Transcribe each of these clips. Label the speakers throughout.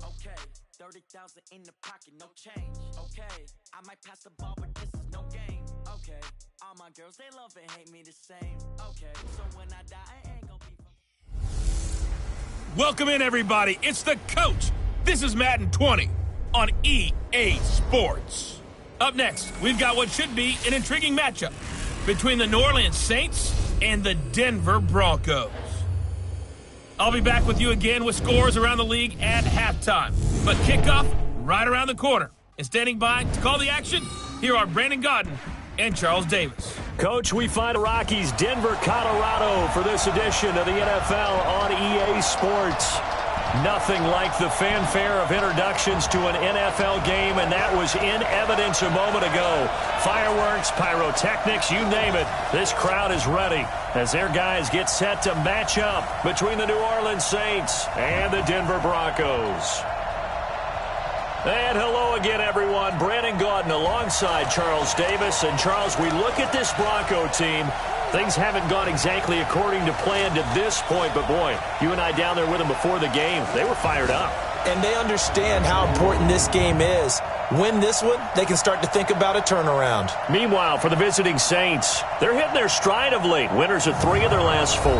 Speaker 1: Okay, 30,000 in the pocket, no change. Okay, I might pass the ball, but this is no game. Okay, all my girls, they love and hate me the same. Okay, so when I die, I ain't gonna be from...
Speaker 2: Welcome in, everybody. It's the coach. This is Madden 20 on EA Sports. Up next, we've got what should be an intriguing matchup between the New Orleans Saints and the Denver Broncos. I'll be back with you again with scores around the league at halftime. But kickoff right around the corner. And standing by to call the action, here are Brandon Godden and Charles Davis.
Speaker 3: Coach, we find Rockies, Denver, Colorado for this edition of the NFL on EA Sports. Nothing like the fanfare of introductions to an NFL game, and that was in evidence a moment ago. Fireworks, pyrotechnics, you name it. This crowd is ready as their guys get set to match up between the New Orleans Saints and the Denver Broncos. And hello again, everyone. Brandon Gaudin alongside Charles Davis. And, Charles, we look at this Bronco team. Things haven't gone exactly according to plan to this point, but, boy, you and I down there with them before the game, they were fired up.
Speaker 4: And they understand how important this game is. Win this one, they can start to think about a turnaround.
Speaker 3: Meanwhile, for the visiting Saints, they're hitting their stride of late. Winners of 3 of their last 4.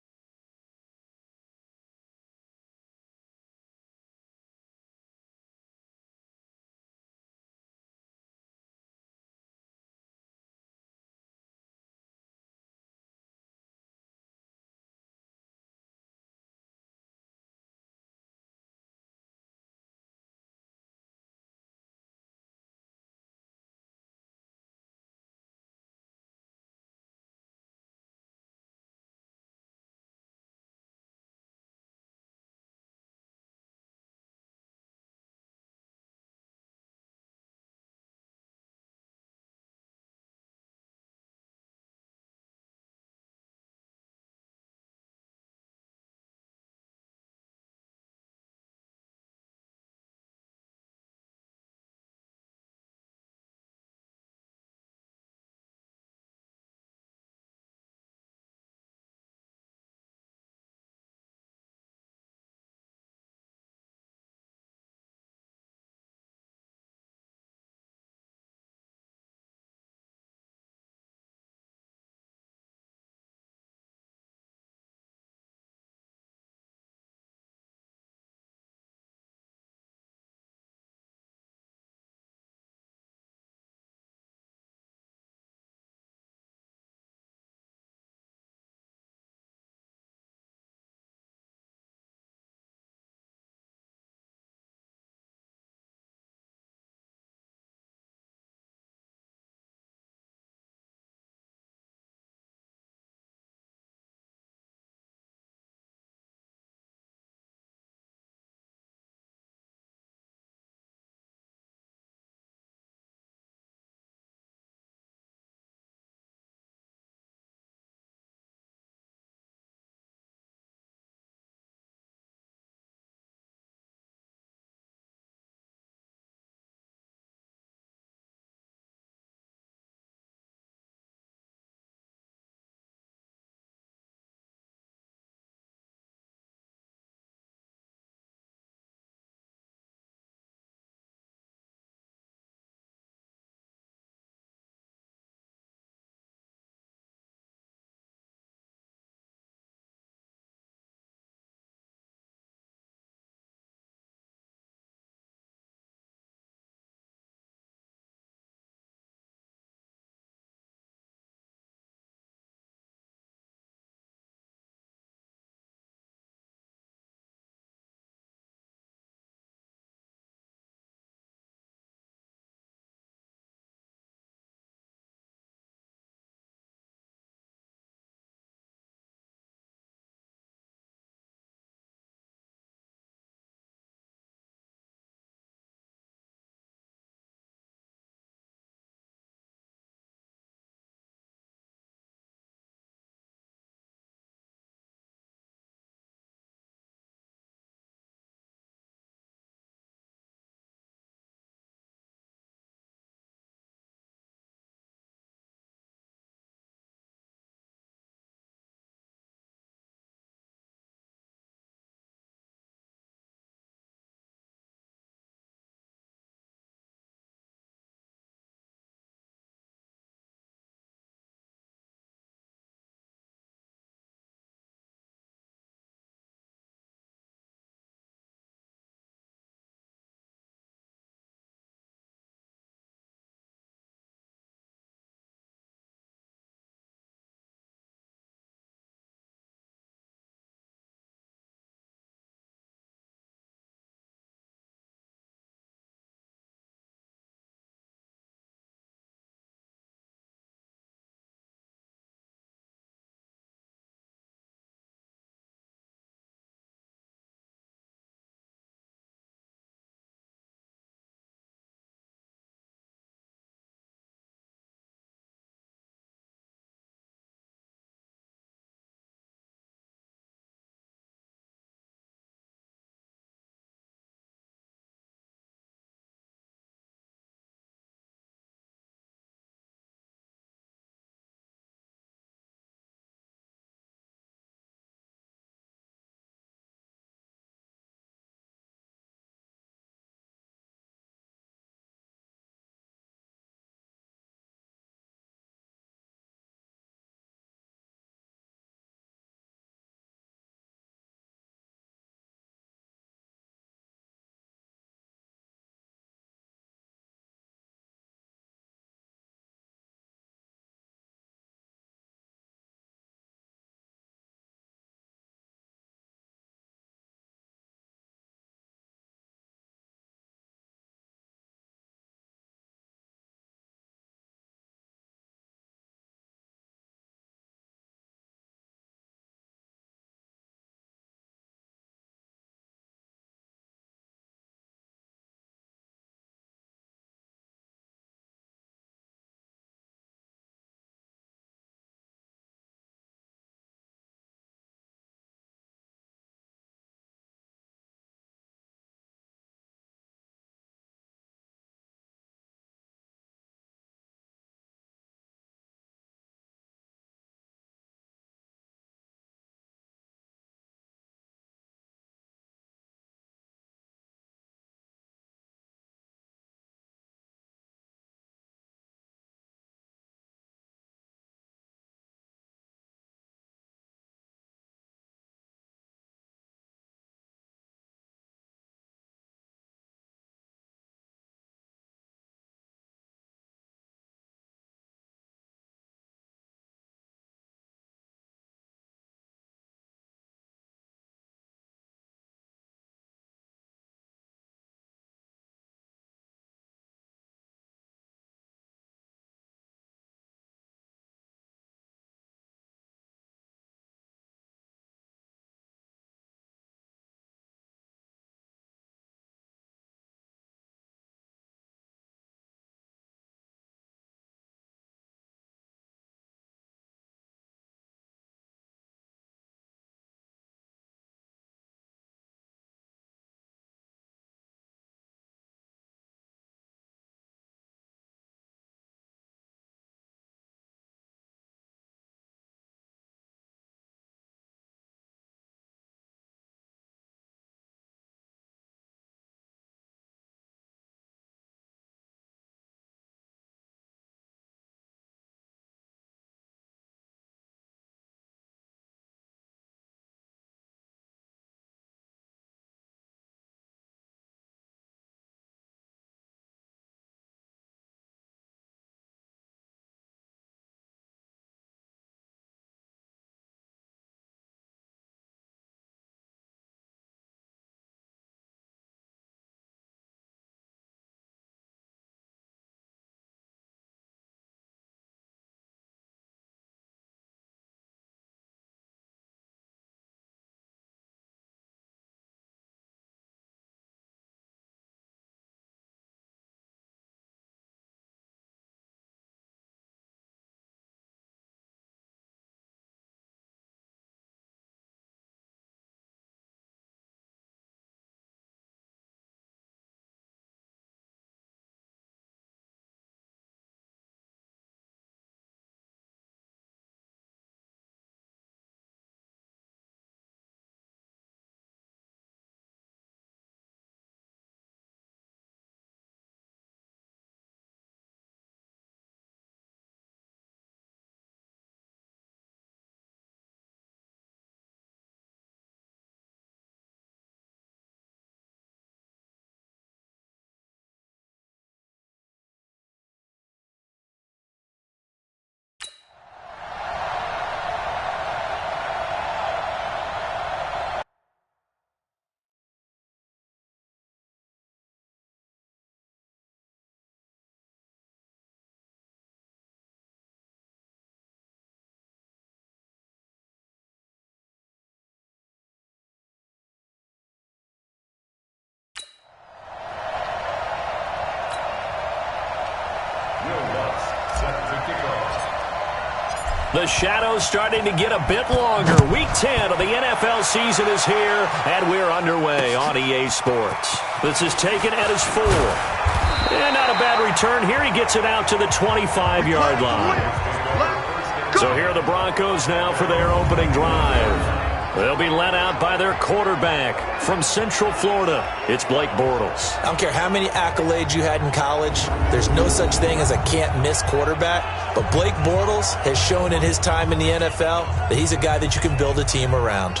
Speaker 3: The shadow's starting to get a bit longer. Week 10 of the NFL season is here, and we're underway on EA Sports. This is taken at his 4. And not a bad return here. He gets it out to the 25-yard line. So here are the Broncos now for their opening drive. They'll be led out by their quarterback from Central Florida. It's Blake Bortles.
Speaker 4: I don't care how many accolades you had in college. There's no such thing as a can't-miss quarterback. But Blake Bortles has shown in his time in the NFL that he's a guy that you can build a team around.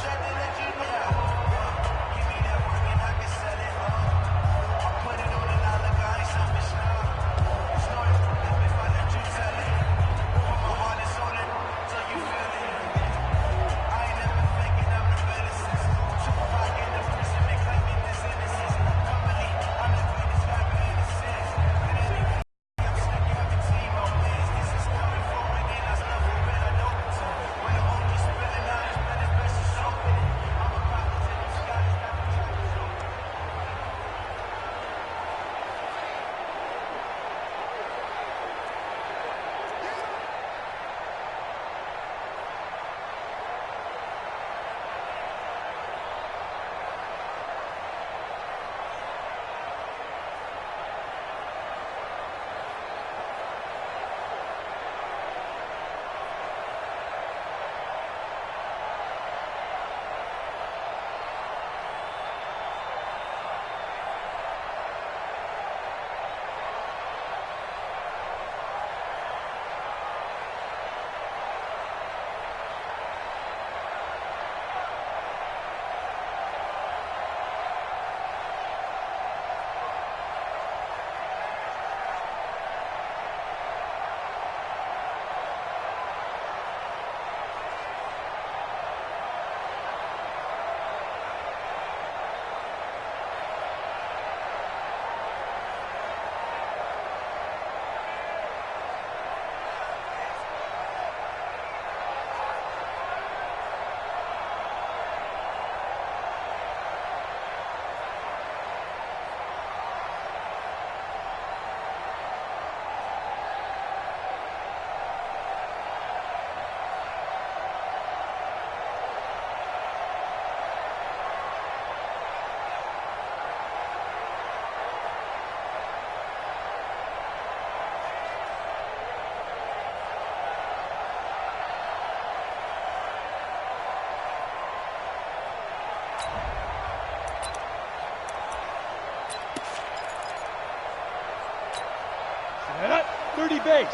Speaker 5: Set up, 30 base.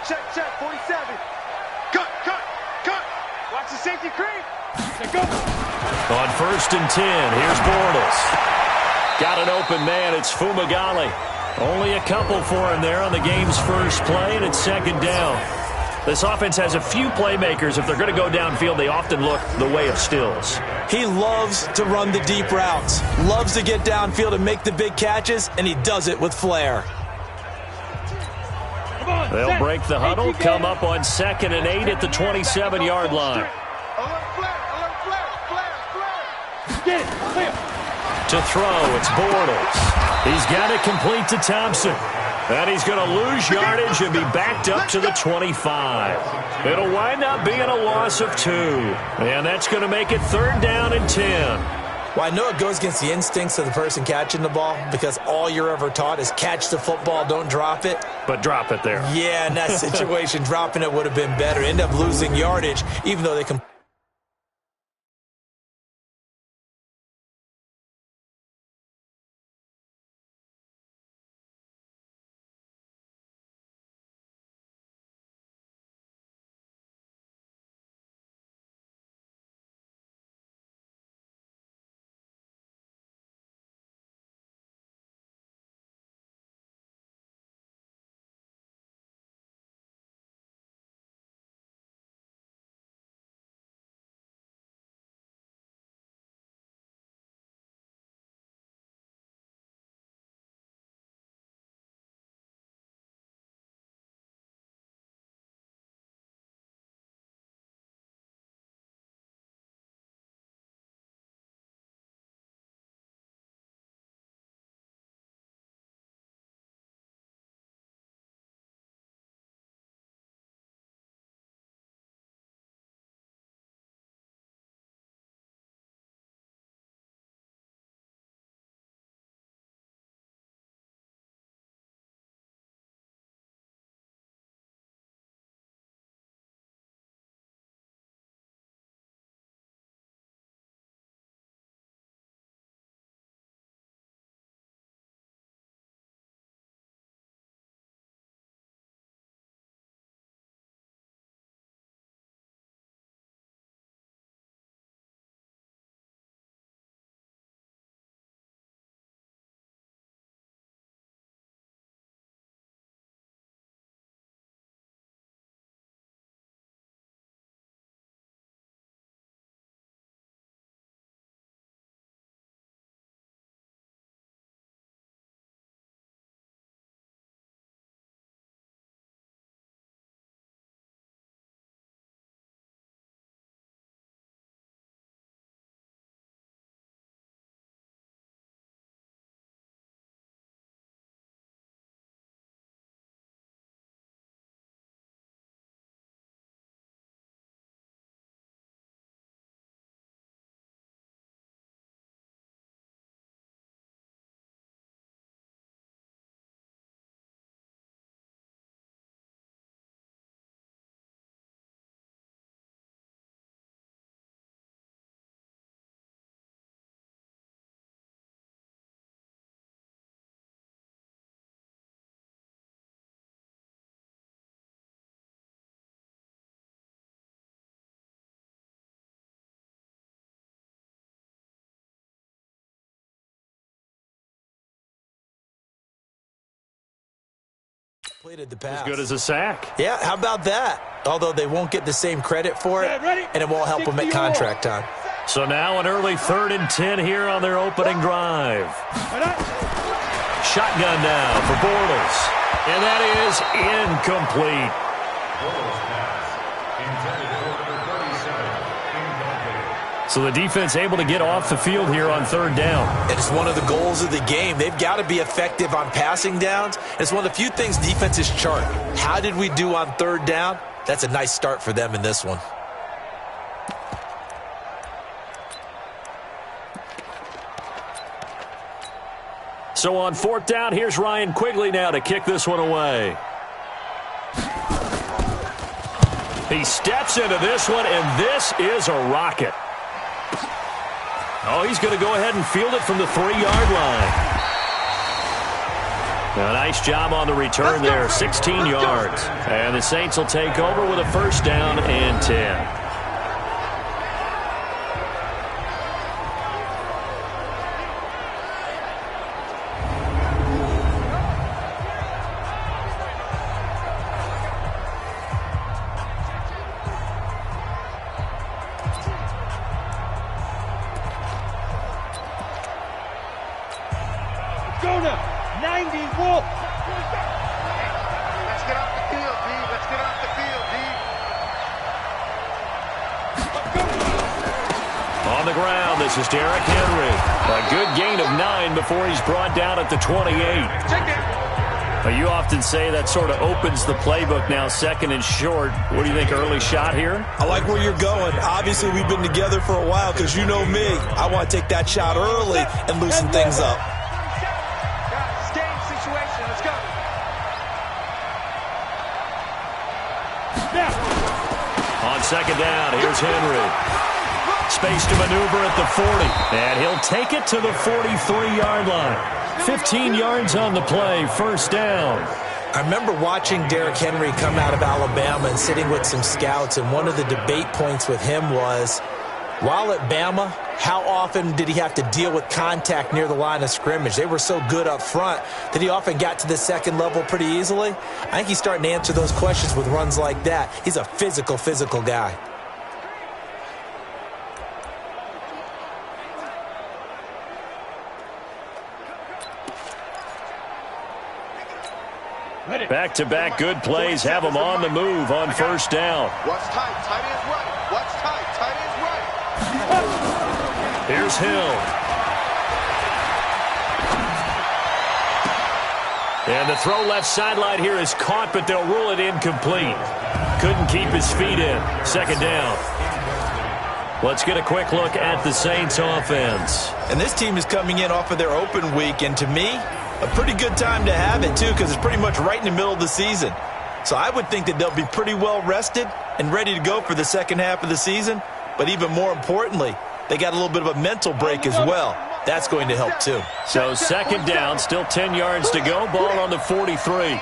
Speaker 5: Check, 47. Cut. Watch the safety creep. Set, go.
Speaker 3: On 1st and 10, here's Bortles. Got an open man, it's Fumagalli. Only a couple for him there on the game's first play, and it's 2nd down. This offense has a few playmakers. If they're going to go downfield, they often look the way of Stills.
Speaker 4: He loves to run the deep routes, loves to get downfield and make the big catches, and he does it with flair.
Speaker 3: They'll break the huddle, come up on 2nd and 8 at the 27-yard line.
Speaker 5: Alert flare. Get it, clear.
Speaker 3: To throw, it's Bortles. He's got it complete to Thompson. And he's going to lose yardage and be backed up to the 25. It'll wind up being a loss of 2. And that's going to make it 3rd down and 10.
Speaker 4: Well, I know it goes against the instincts of the person catching the ball because all you're ever taught is catch the football, don't drop it.
Speaker 3: But drop it there.
Speaker 4: Yeah, in that situation, dropping it would have been better. End up losing yardage, even though they can Completed the pass.
Speaker 3: As good as a sack.
Speaker 4: Yeah, how about that? Although they won't get the same credit for it, and it won't help them at contract time.
Speaker 3: So now an early 3rd and 10 here on their opening drive. Shotgun now for Bortles. And that is incomplete. So the defense able to get off the field here on 3rd down.
Speaker 4: And it's one of the goals of the game. They've got to be effective on passing downs. It's one of the few things defenses chart. How did we do on 3rd down? That's a nice start for them in this one.
Speaker 3: So on 4th down, here's Ryan Quigley now to kick this one away. He steps into this one, and this is a rocket. Oh, he's going to go ahead and field it from the 3-yard line. A nice job on the return there, 16 yards. And the Saints will take over with a 1st down and 10.
Speaker 5: Go now. 90 Wolf. Let's get off the field, D. Let's get off the field, D.
Speaker 3: On the ground, this is Derrick Henry. A good gain of 9 before he's brought down at the 28. You often say that sort of opens the playbook now, 2nd and short. What do you think, early shot here?
Speaker 4: I like where you're going. Obviously, we've been together for a while because you know me. I want to take that shot early and loosen things up.
Speaker 3: On 2nd down, here's Henry. Space to maneuver at the 40. And he'll take it to the 43-yard line. 15 yards on the play, 1st down.
Speaker 4: I remember watching Derrick Henry come out of Alabama and sitting with some scouts, and one of the debate points with him was, while at Bama, how often did he have to deal with contact near the line of scrimmage? They were so good up front that he often got to the 2nd level pretty easily. I think he's starting to answer those questions with runs like that. He's a physical guy.
Speaker 3: Back-to-back good plays have him on the move on 1st down.
Speaker 5: Watch tight. Tight end's right. Watch tight. Tight end's right.
Speaker 3: Here's Hill. And the throw left sideline here is caught, but they'll rule it incomplete. Couldn't keep his feet in. 2nd down. Let's get a quick look at the Saints offense.
Speaker 4: And this team is coming in off of their open week, and to me, a pretty good time to have it, too, because it's pretty much right in the middle of the season. So I would think that they'll be pretty well rested and ready to go for the 2nd half of the season. But even more importantly, they got a little bit of a mental break as well. That's going to help, too.
Speaker 3: So 2nd down, still 10 yards to go. Ball on the 43.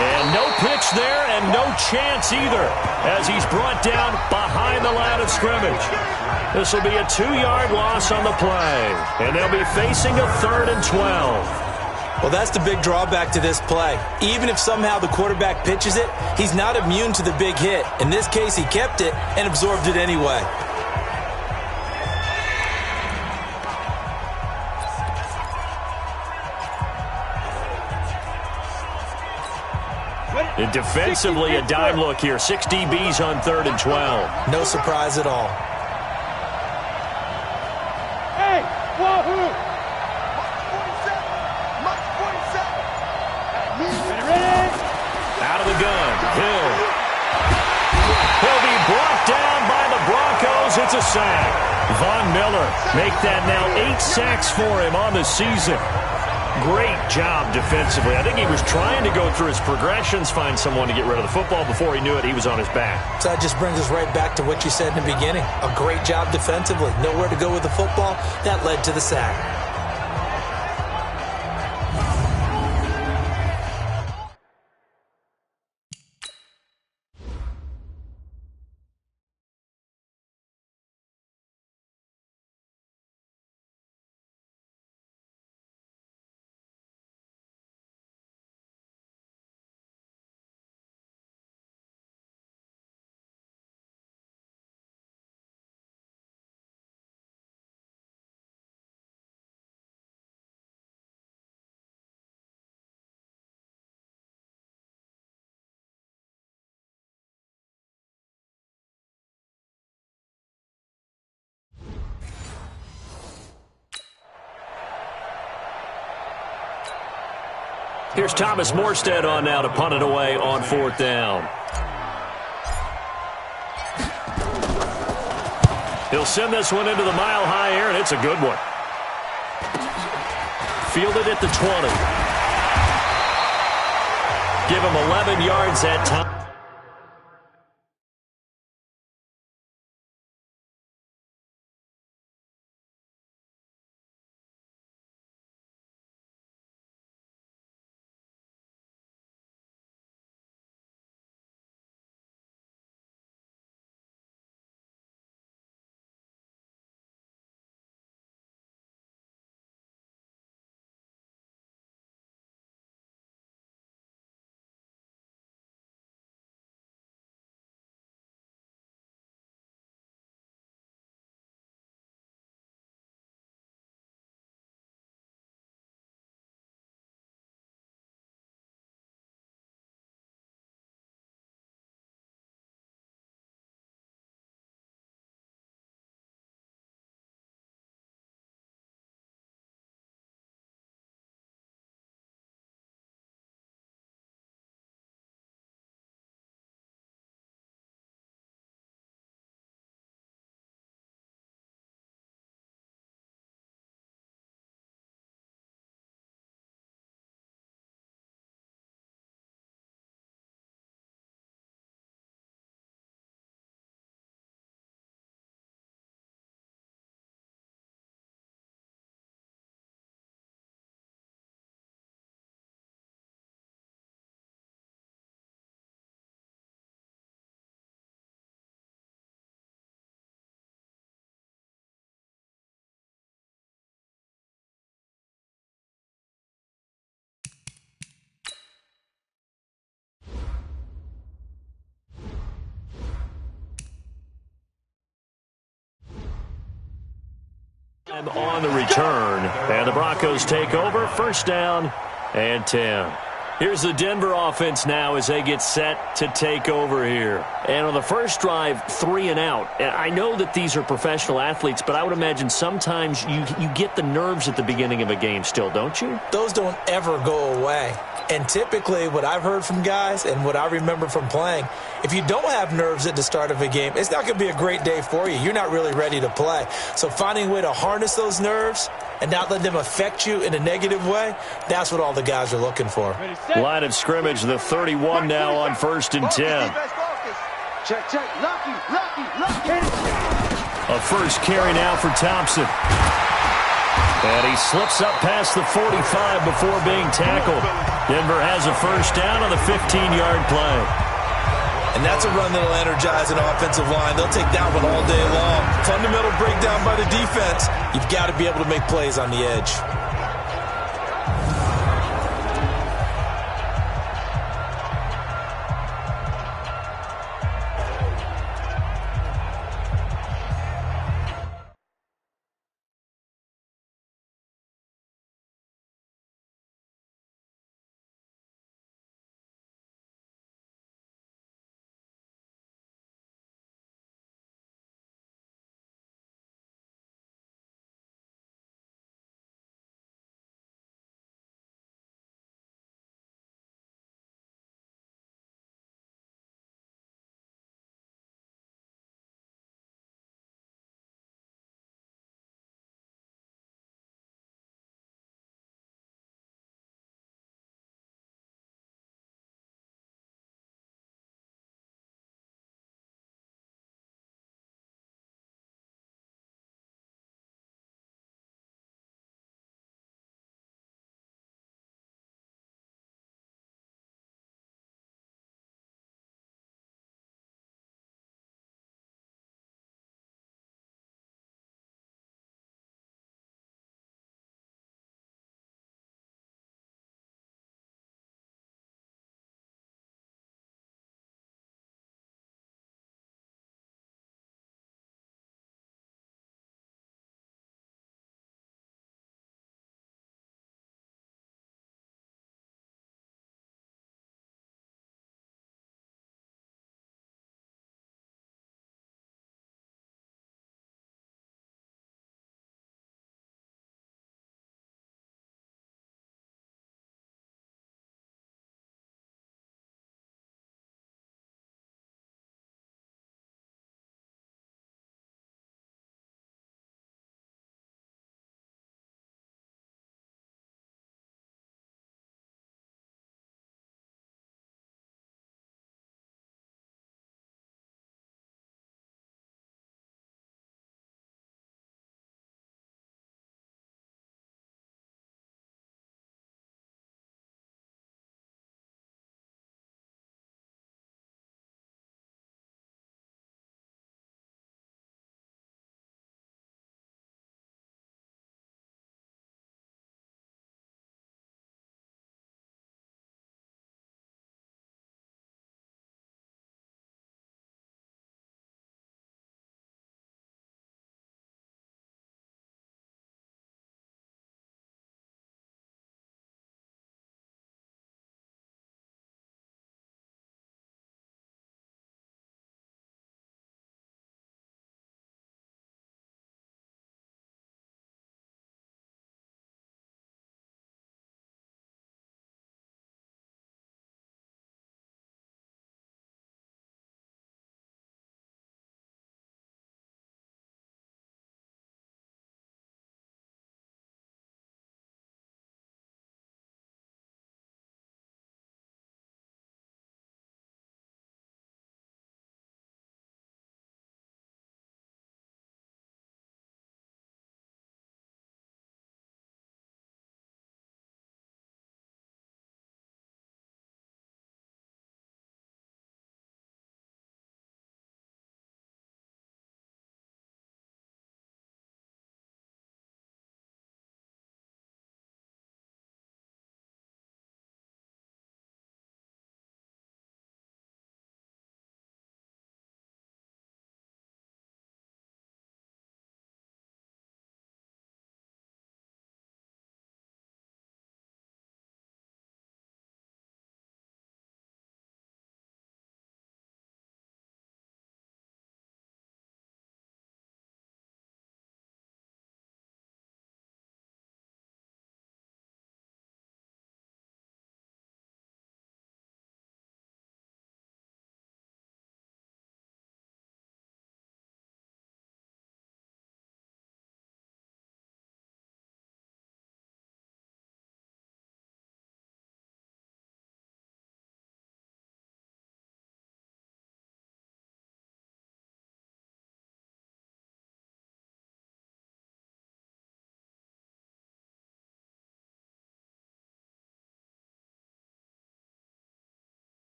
Speaker 3: And no pitch there and no chance either as he's brought down behind the line of scrimmage. This will be a 2-yard loss on the play. And they'll be facing a 3rd and 12.
Speaker 4: Well, that's the big drawback to this play. Even if somehow the quarterback pitches it, he's not immune to the big hit. In this case, he kept it and absorbed it anyway.
Speaker 3: And defensively, a dime look here. 6 DBs on 3rd and 12.
Speaker 4: No surprise at all.
Speaker 5: Hey, wahoo!
Speaker 3: Out of the gun, Hill. He'll be brought down by the Broncos. It's a sack. Von Miller make that now 8 sacks for him on the season. Great job defensively. I think he was trying to go through his progressions, find someone to get rid of the football. Before he knew it, he was on his back.
Speaker 4: So that just brings us right back to what you said in the beginning. A great job defensively. Nowhere to go with the football. That led to the sack.
Speaker 3: Here's Thomas Morstead on now to punt it away on 4th down. He'll send this one into the mile-high air, and it's a good one. Fielded at the 20. Give him 11 yards that time. On the return, and the Broncos take over. 1st down and 10. Here's the Denver offense now as they get set to take over here. And on the first drive, 3 and out. And I know that these are professional athletes, but I would imagine sometimes you get the nerves at the beginning of a game still, don't you?
Speaker 4: Those don't ever go away. And typically what I've heard from guys and what I remember from playing, if you don't have nerves at the start of a game, it's not going to be a great day for you. You're not really ready to play. So finding a way to harness those nerves and not let them affect you in a negative way, that's what all the guys are looking for.
Speaker 3: Line of scrimmage, the 31 now on 1st and 10.
Speaker 5: Check, check. Lucky.
Speaker 3: A first carry now for Thompson. And he slips up past the 45 before being tackled. Denver has a 1st down on the 15-yard play.
Speaker 4: And that's a run that'll energize an offensive line. They'll take that one all day long. Fundamental breakdown by the defense. You've got to be able to make plays on the edge.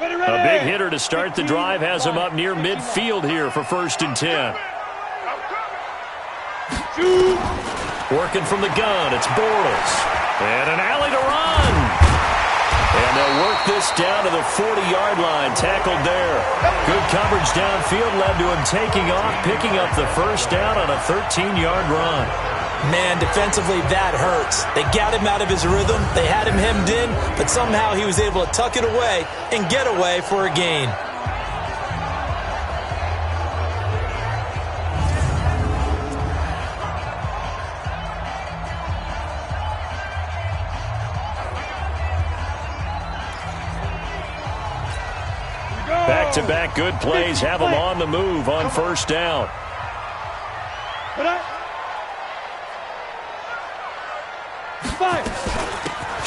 Speaker 3: A big hitter to start the drive has him up near midfield here for 1st and 10. Working from the gun, it's Bortles. And an alley to run. And they'll work this down to the 40-yard line, tackled there. Good coverage downfield led to him taking off, picking up the 1st down on a 13-yard run.
Speaker 4: Man, defensively, that hurts. They got him out of his rhythm. They had him hemmed in, but somehow he was able to tuck it away and get away for a gain.
Speaker 3: Back-to-back good plays have him on the move on 1st down.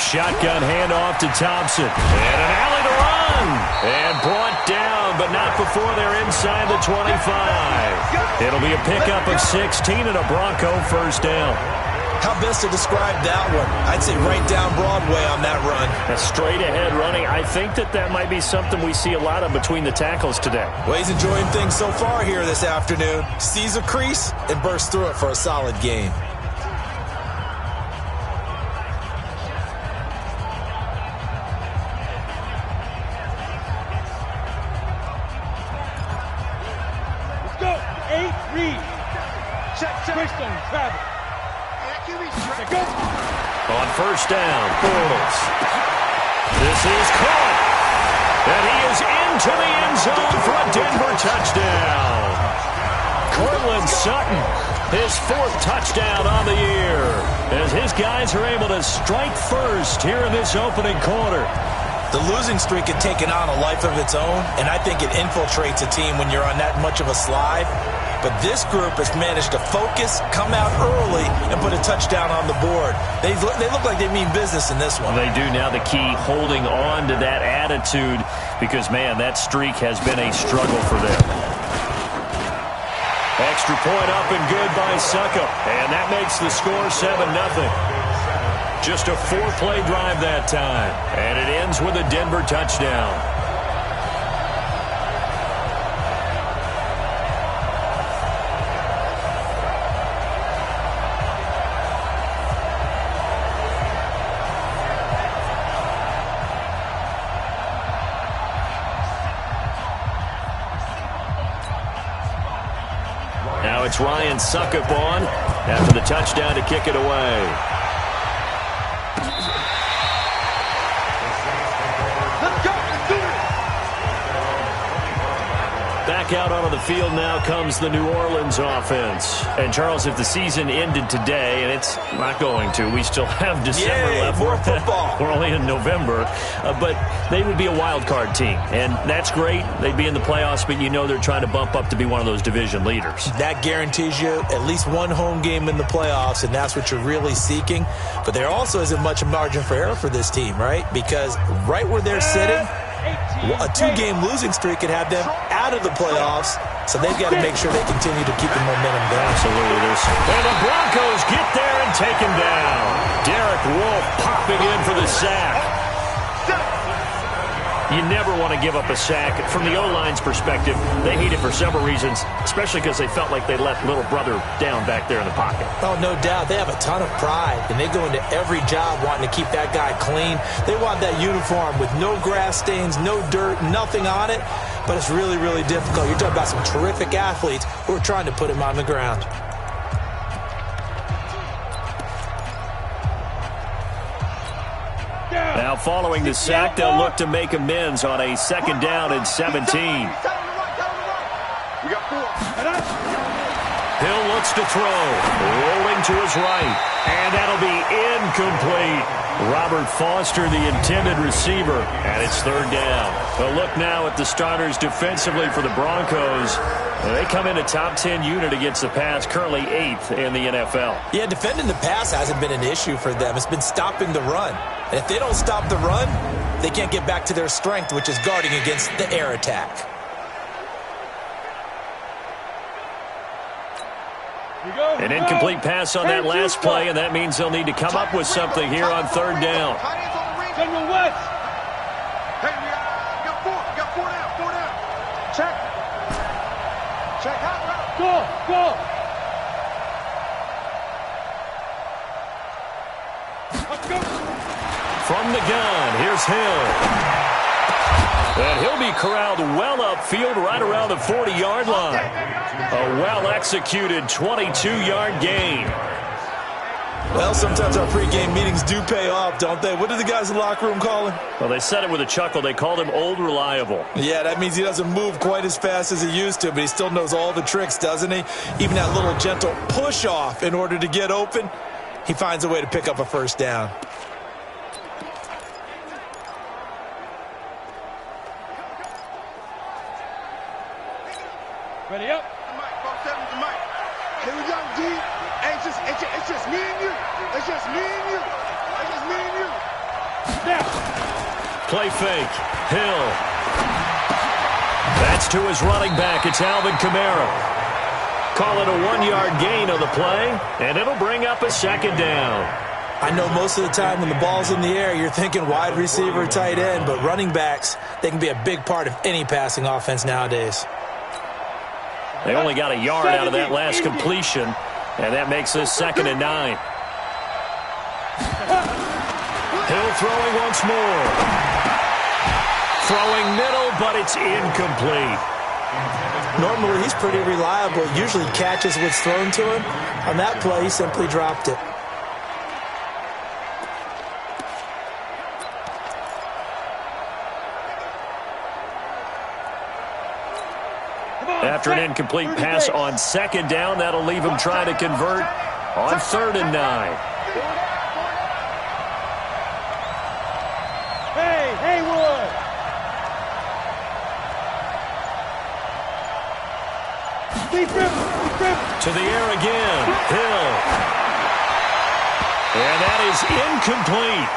Speaker 3: Shotgun handoff to Thompson. And an alley to run. And brought down, but not before they're inside the 25. It'll be a pickup of 16 and a Bronco 1st down.
Speaker 4: How best to describe that one? I'd say right down Broadway on that run.
Speaker 3: A straight-ahead running. I think that might be something we see a lot of between the tackles today.
Speaker 4: Well, he's enjoying things so far here this afternoon. Sees a crease and bursts through it for a solid gain.
Speaker 5: Let's go. 8 read. Check. Quickstone, travel. Go.
Speaker 3: On 1st down, Bortles. This is caught. And he is into the end zone for a Denver touchdown. Cortland Sutton, his 4th touchdown on the year, as his guys are able to strike first here in this opening quarter.
Speaker 4: The losing streak had taken on a life of its own, and I think it infiltrates a team when you're on that much of a slide. But this group has managed to focus, come out early, and put a touchdown on the board. They look like they mean business in this one.
Speaker 3: They do. Now the key, holding on to that attitude, because, man, that streak has been a struggle for them. Extra point up and good by Suckup, and that makes the score 7-0. Just a 4-play drive that time, and it ends with a Denver touchdown. Now it's Ryan Suckup on after the touchdown to kick it away. Back out onto the field now comes the New Orleans offense. And, Charles, if the season ended today, and it's not going to, we still have December left.
Speaker 4: More football.
Speaker 3: We're only in November. But they would be a wild card team. And that's great. They'd be in the playoffs, but you know they're trying to bump up to be one of those division leaders.
Speaker 4: That guarantees you at least one home game in the playoffs, and that's what you're really seeking. But there also isn't much margin for error for this team, right? Because right where they're sitting, a 2-game losing streak could have them out of the playoffs, so they've got to make sure they continue to keep the momentum going.
Speaker 3: Absolutely. And the Broncos get there and take him down. Derek Wolfe popping in for the sack. You never want to give up a sack. From the O-line's perspective, they hate it for several reasons, especially because they felt like they let little brother down back there in the pocket.
Speaker 4: Oh, no doubt. They have a ton of pride, and they go into every job wanting to keep that guy clean. They want that uniform with no grass stains, no dirt, nothing on it, but it's really, really difficult. You're talking about some terrific athletes who are trying to put him on the ground.
Speaker 3: Now, following the sack, they'll look to make amends on a 2nd down and 17. Hill looks to throw, rolling to his right, and that'll be incomplete. Robert Foster, the intended receiver, and it's 3rd down. A look now at the starters defensively for the Broncos. They come in a top 10 unit against the pass, currently 8th in the NFL.
Speaker 4: Yeah, defending the pass hasn't been an issue for them. It's been stopping the run. And if they don't stop the run, they can't get back to their strength, which is guarding against the air attack.
Speaker 3: An incomplete pass on that last play, and that means they'll need to come up with something here on 3rd down.
Speaker 5: General West. Ball. Let's go.
Speaker 3: From the gun, here's Hill. And he'll be corralled well upfield right around the 40-yard line. A well-executed 22-yard gain.
Speaker 4: Well, sometimes our pregame meetings do pay off, don't they? What did the guys in the locker room call him?
Speaker 3: Well, they said it with a chuckle. They called him Old Reliable.
Speaker 4: Yeah, that means he doesn't move quite as fast as he used to, but he still knows all the tricks, doesn't he? Even that little gentle push-off in order to get open, he finds a way to pick up a first down.
Speaker 5: Ready up.
Speaker 6: Here we go, G. Hey, it's just me and you. It's just me and you. It's just me and you.
Speaker 5: Now.
Speaker 3: Play fake. Hill. That's to his running back. It's Alvin Kamara. Call it a 1-yard gain on the play, and it'll bring up a second down.
Speaker 4: I know most of the time when the ball's in the air, you're thinking wide receiver, tight end, but running backs, they can be a big part of any passing offense nowadays.
Speaker 3: They only got a yard out of that last completion, and that makes this 2nd and 9. Hill throwing once more. Throwing middle, but it's incomplete.
Speaker 4: Normally, he's pretty reliable. Usually catches what's thrown to him. On that play, he simply dropped it.
Speaker 3: After an incomplete pass on 2nd down, that'll leave him trying to convert on 3rd and 9.
Speaker 5: Hey, Haywood.
Speaker 3: To the air again. Hill. And that is incomplete.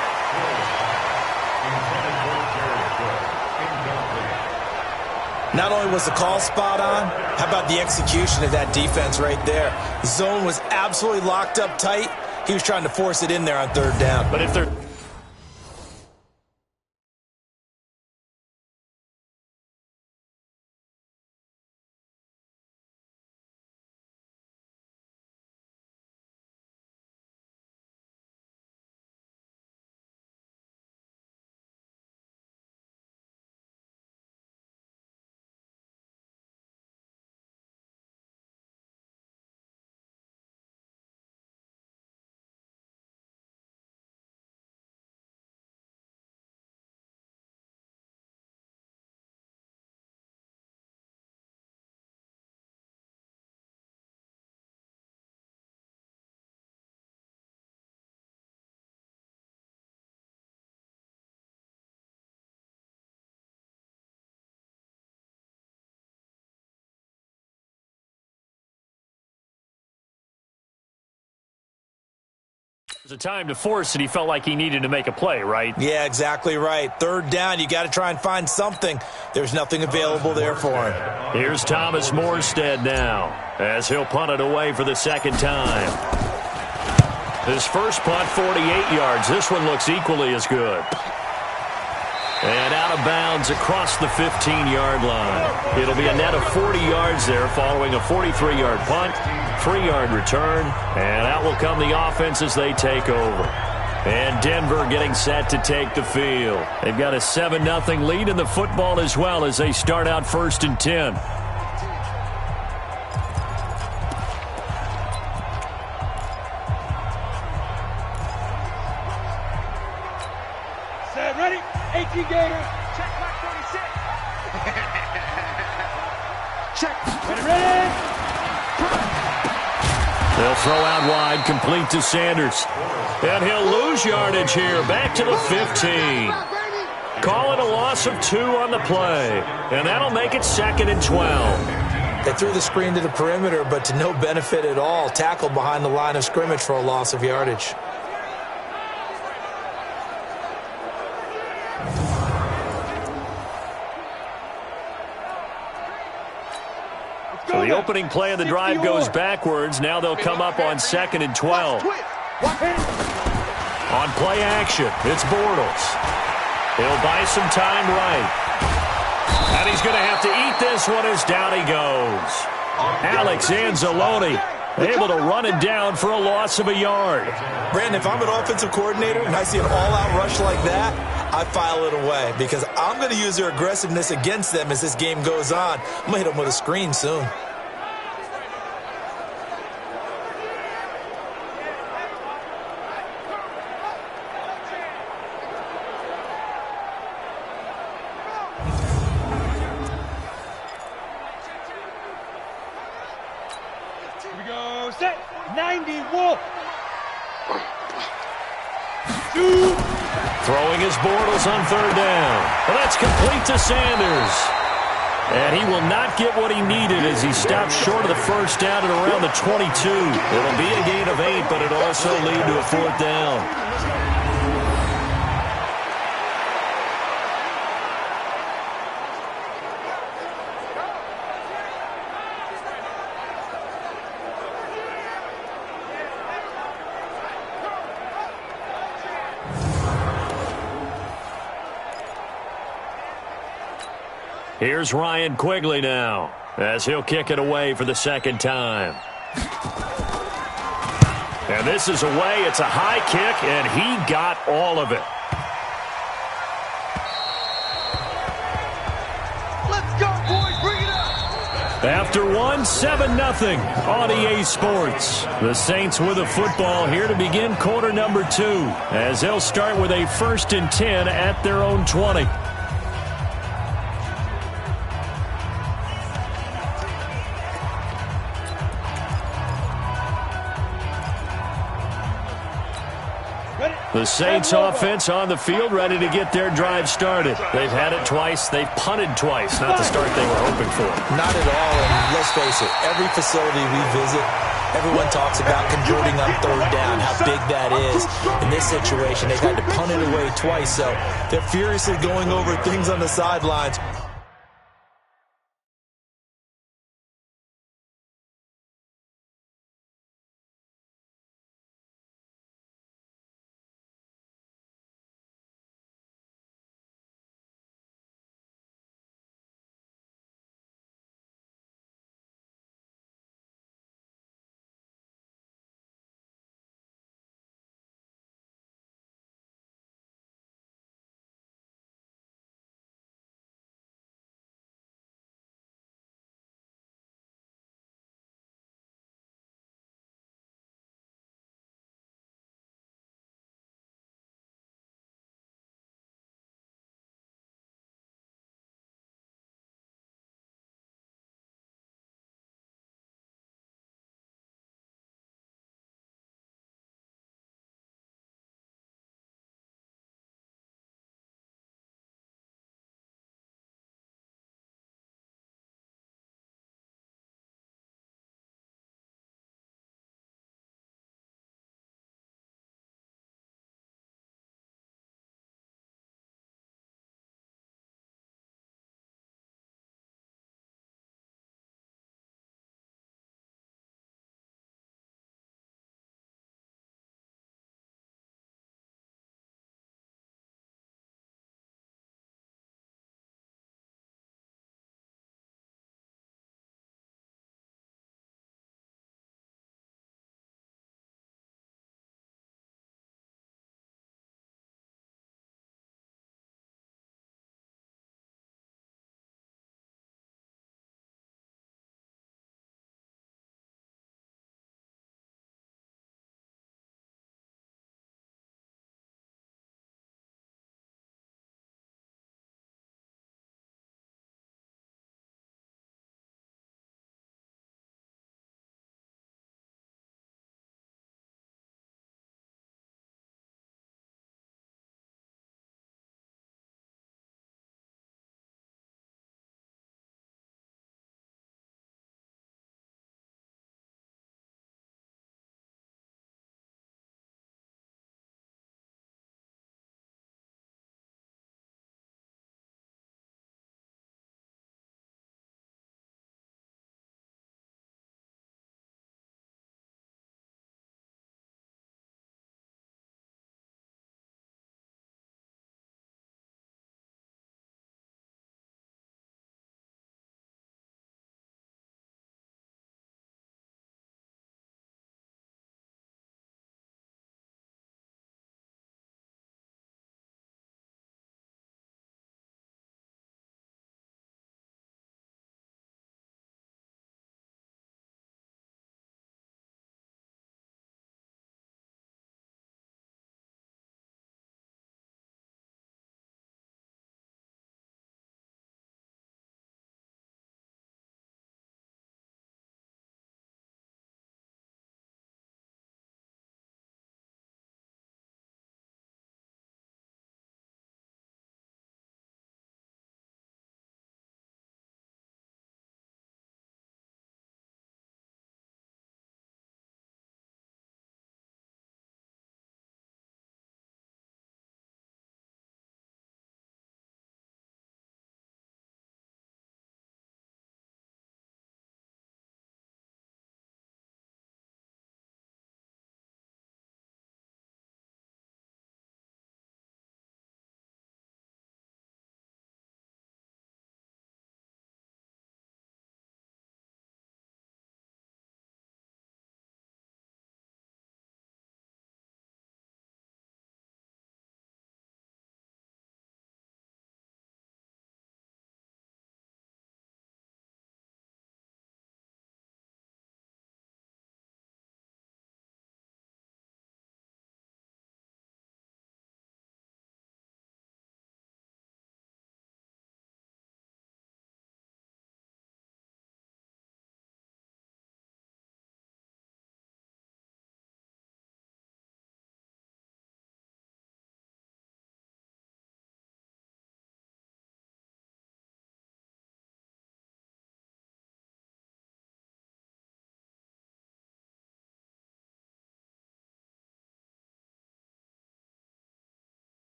Speaker 4: Not only was the call spot on, how about the execution of that defense right there? Zone was absolutely locked up tight. He was trying to force it in there on 3rd down.
Speaker 3: But if they're... It's a time to force it. He felt like he needed to make a play, right?
Speaker 4: Yeah, exactly right. 3rd down, you got to try and find something. There's nothing available there for him.
Speaker 3: Here's Thomas Morstead now, as he'll punt it away for the 2nd time. His first punt, 48 yards. This one looks equally as good. And out of bounds across the 15-yard line. It'll be a net of 40 yards there following a 43-yard punt, 3-yard return, and out will come the offense as they take over. And Denver getting set to take the field. They've got a 7-0 lead in the football as well as they start out 1st and 10.
Speaker 5: Set, ready? 18 Gator.
Speaker 6: Check my 46. Check.
Speaker 5: Ready?
Speaker 3: They'll throw out wide, complete to Sanders. And he'll lose yardage here, back to the 15. Call it a loss of 2 on the play. And that'll make it 2nd and 12.
Speaker 4: They threw the screen to the perimeter, but to no benefit at all. Tackled behind the line of scrimmage for a loss of yardage.
Speaker 3: So the opening play of the drive goes backwards. Now they'll come up on 2nd and 12. On play action, it's Bortles. He'll buy some time right. And he's going to have to eat this one as down he goes. Alex Anzalone able to run it down for a loss of a yard.
Speaker 4: Brandon, if I'm an offensive coordinator and I see an all-out rush like that, I file it away because I'm going to use their aggressiveness against them as this game goes on. I'm going to hit them with a screen soon.
Speaker 5: Here we go. Set. 90 Wolf.
Speaker 3: Throwing his Bortles on third down. Well, that's complete to Sanders. And he will not get what he needed as he stopped short of the first down at around the 22. It'll be a gain of 8, but it'll also lead to a fourth down. Here's Ryan Quigley now, as he'll kick it away for the second time. And this is away. It's a high kick, and he got all of it.
Speaker 5: Let's go, boys. Bring it up.
Speaker 3: After one, 7-0 on EA Sports. The Saints with a football here to begin quarter number 2, as they'll start with a 1st and 10 at their own 20. The Saints offense on the field, ready to get their drive started. They've had it twice. They've punted twice. Not the start they were hoping for.
Speaker 4: Not at all, and let's face it, every facility we visit, everyone talks about converting on third down, how big that is. In this situation, they've had to punt it away twice, so they're furiously going over things on the sidelines.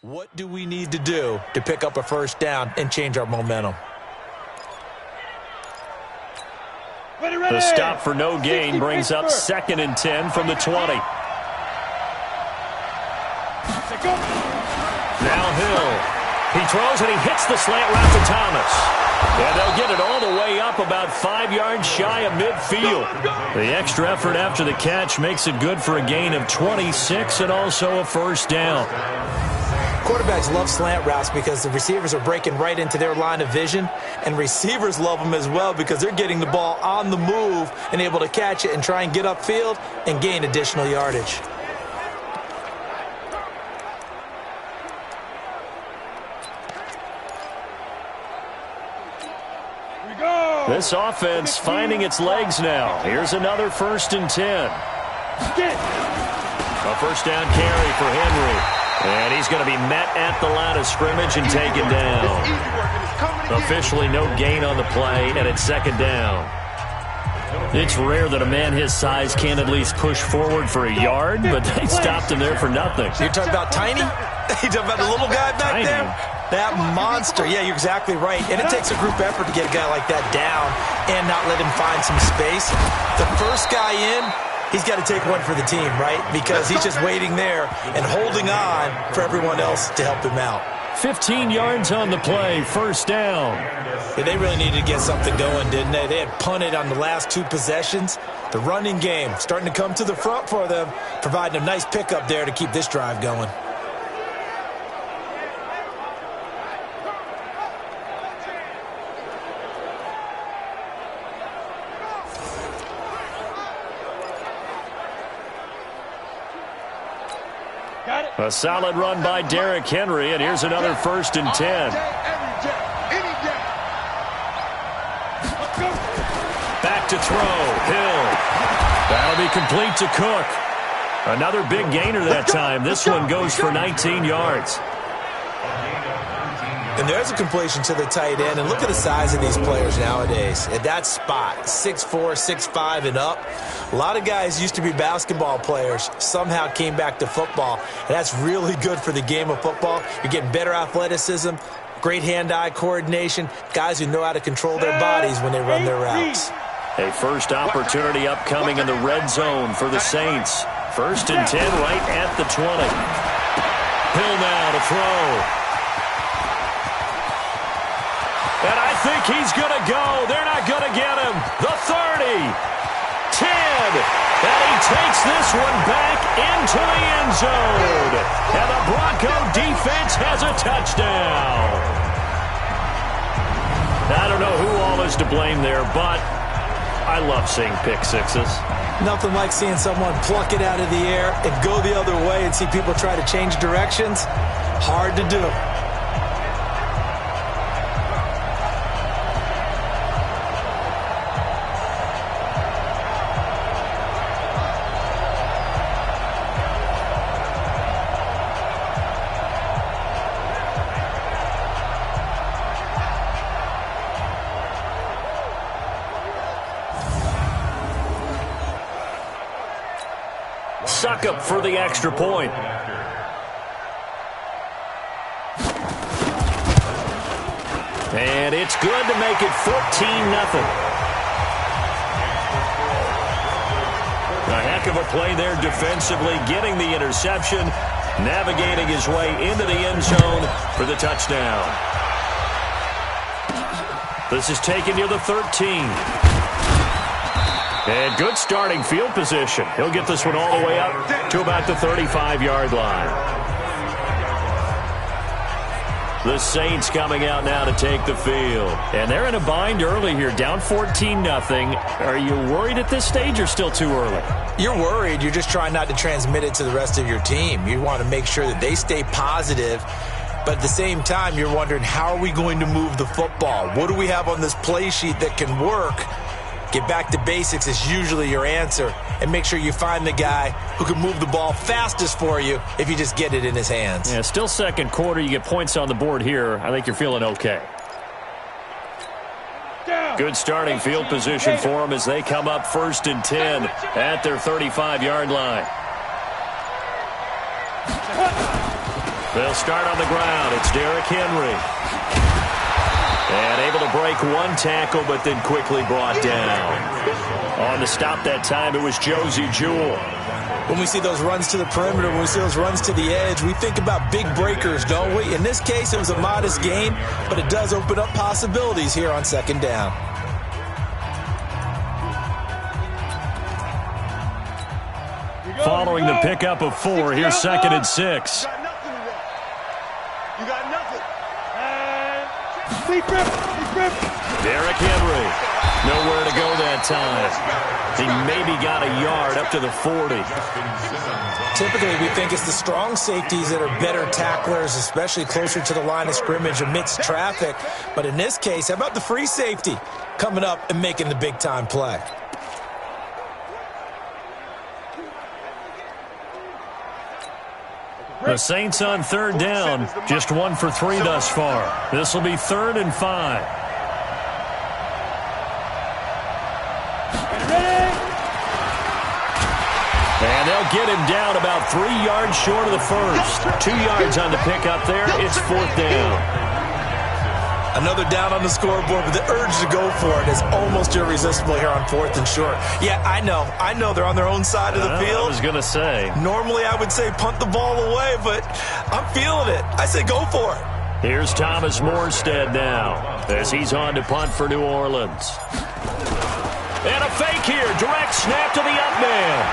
Speaker 4: What do we need to do to pick up a first down and change our momentum?
Speaker 3: The stop for no gain brings up 2nd and 10 from the 20. Now Hill. He throws and he hits the slant route to Thomas. And they'll get it all the way up about 5 yards shy of midfield. The extra effort after the catch makes it good for a gain of 26 and also a first down.
Speaker 4: Quarterbacks love slant routes because the receivers are breaking right into their line of vision, and receivers love them as well because they're getting the ball on the move and able to catch it and try and get upfield and gain additional yardage.
Speaker 3: This offense finding its legs now. Here's another 1st and 10. A first down carry for Henry. And he's going to be met at the line of scrimmage and taken down. Officially no gain on the play, and it's 2nd down. It's rare that a man his size can't at least push forward for a yard, but they stopped him there for nothing.
Speaker 4: You're talking about Tiny? You're talking about the little guy back there? That monster. Yeah, you're exactly right. And it takes a group effort to get a guy like that down and not let him find some space. The first guy in, he's got to take one for the team, right? Because he's just waiting there and holding on for everyone else to help him out.
Speaker 3: 15 yards on the play, first down.
Speaker 4: Yeah, they really needed to get something going, didn't they? They had punted on the last 2 possessions. The running game starting to come to the front for them, providing a nice pickup there to keep this drive going.
Speaker 3: A solid run by Derrick Henry, and here's another 1st and 10. Back to throw, Hill. That'll be complete to Cook. Another big gainer that time. This one goes for 19 yards.
Speaker 4: And there's a completion to the tight end. And look at the size of these players nowadays. At that spot, 6'4", 6'5", and up. A lot of guys used to be basketball players, somehow came back to football. And that's really good for the game of football. You're getting better athleticism, great hand-eye coordination, guys who know how to control their bodies when they run their routes.
Speaker 3: A first opportunity upcoming in the red zone for the Saints. 1st and 10 right at the 20. Hill now to throw. And I think he's going to go. They're not going to get him. The 30. 10. And he takes this one back into the end zone. And the Bronco defense has a touchdown. I don't know who all is to blame there, but I love seeing pick sixes.
Speaker 4: Nothing like seeing someone pluck it out of the air and go the other way and see people try to change directions. Hard to do.
Speaker 3: Suckup for the extra point. And it's good to make it 14-0. A heck of a play there defensively, getting the interception, navigating his way into the end zone for the touchdown. This is taken near the 13. And good starting field position. He'll get this one all the way up to about the 35-yard line. The Saints coming out now to take the field. And they're in a bind early here, down 14-0. Are you worried at this stage or still too early?
Speaker 4: You're worried. You're just trying not to transmit it to the rest of your team. You want to make sure that they stay positive. But at the same time, you're wondering, how are we going to move the football? What do we have on this play sheet that can work? Get back to basics is usually your answer, and make sure you find the guy who can move the ball fastest for you if you just get it in his hands.
Speaker 3: Yeah, still second quarter. You get points on the board here. I think you're feeling okay. Good starting field position for them as they come up 1st and 10 at their 35-yard line. They'll start on the ground. It's Derrick Henry. And able to break one tackle, but then quickly brought down. On the stop that time, it was Josie Jewell.
Speaker 4: When we see those runs to the perimeter, when we see those runs to the edge, we think about big breakers, don't we? In this case, it was a modest gain, but it does open up possibilities here on second down.
Speaker 3: Following the pickup of 4, here's 2nd and 6.
Speaker 6: You got nothing.
Speaker 3: Derrick Henry, nowhere to go that time. He maybe got a yard up to the 40.
Speaker 4: Typically, we think it's the strong safeties that are better tacklers, especially closer to the line of scrimmage amidst traffic. But in this case, how about the free safety coming up and making the big-time play?
Speaker 3: The Saints on 3rd down, just 1 for 3 thus far. This will be 3rd and 5. And they'll get him down about 3 yards short of the first. 2 yards on the pickup there. It's 4th down.
Speaker 4: Another down on the scoreboard, but the urge to go for it is almost irresistible here on 4th and short. Yeah, I know they're on their own side of the field.
Speaker 3: I was going to say.
Speaker 4: Normally I would say punt the ball away, but I'm feeling it. I say go for it.
Speaker 3: Here's Thomas Morstead now as he's on to punt for New Orleans. And a fake here. Direct snap to the up man.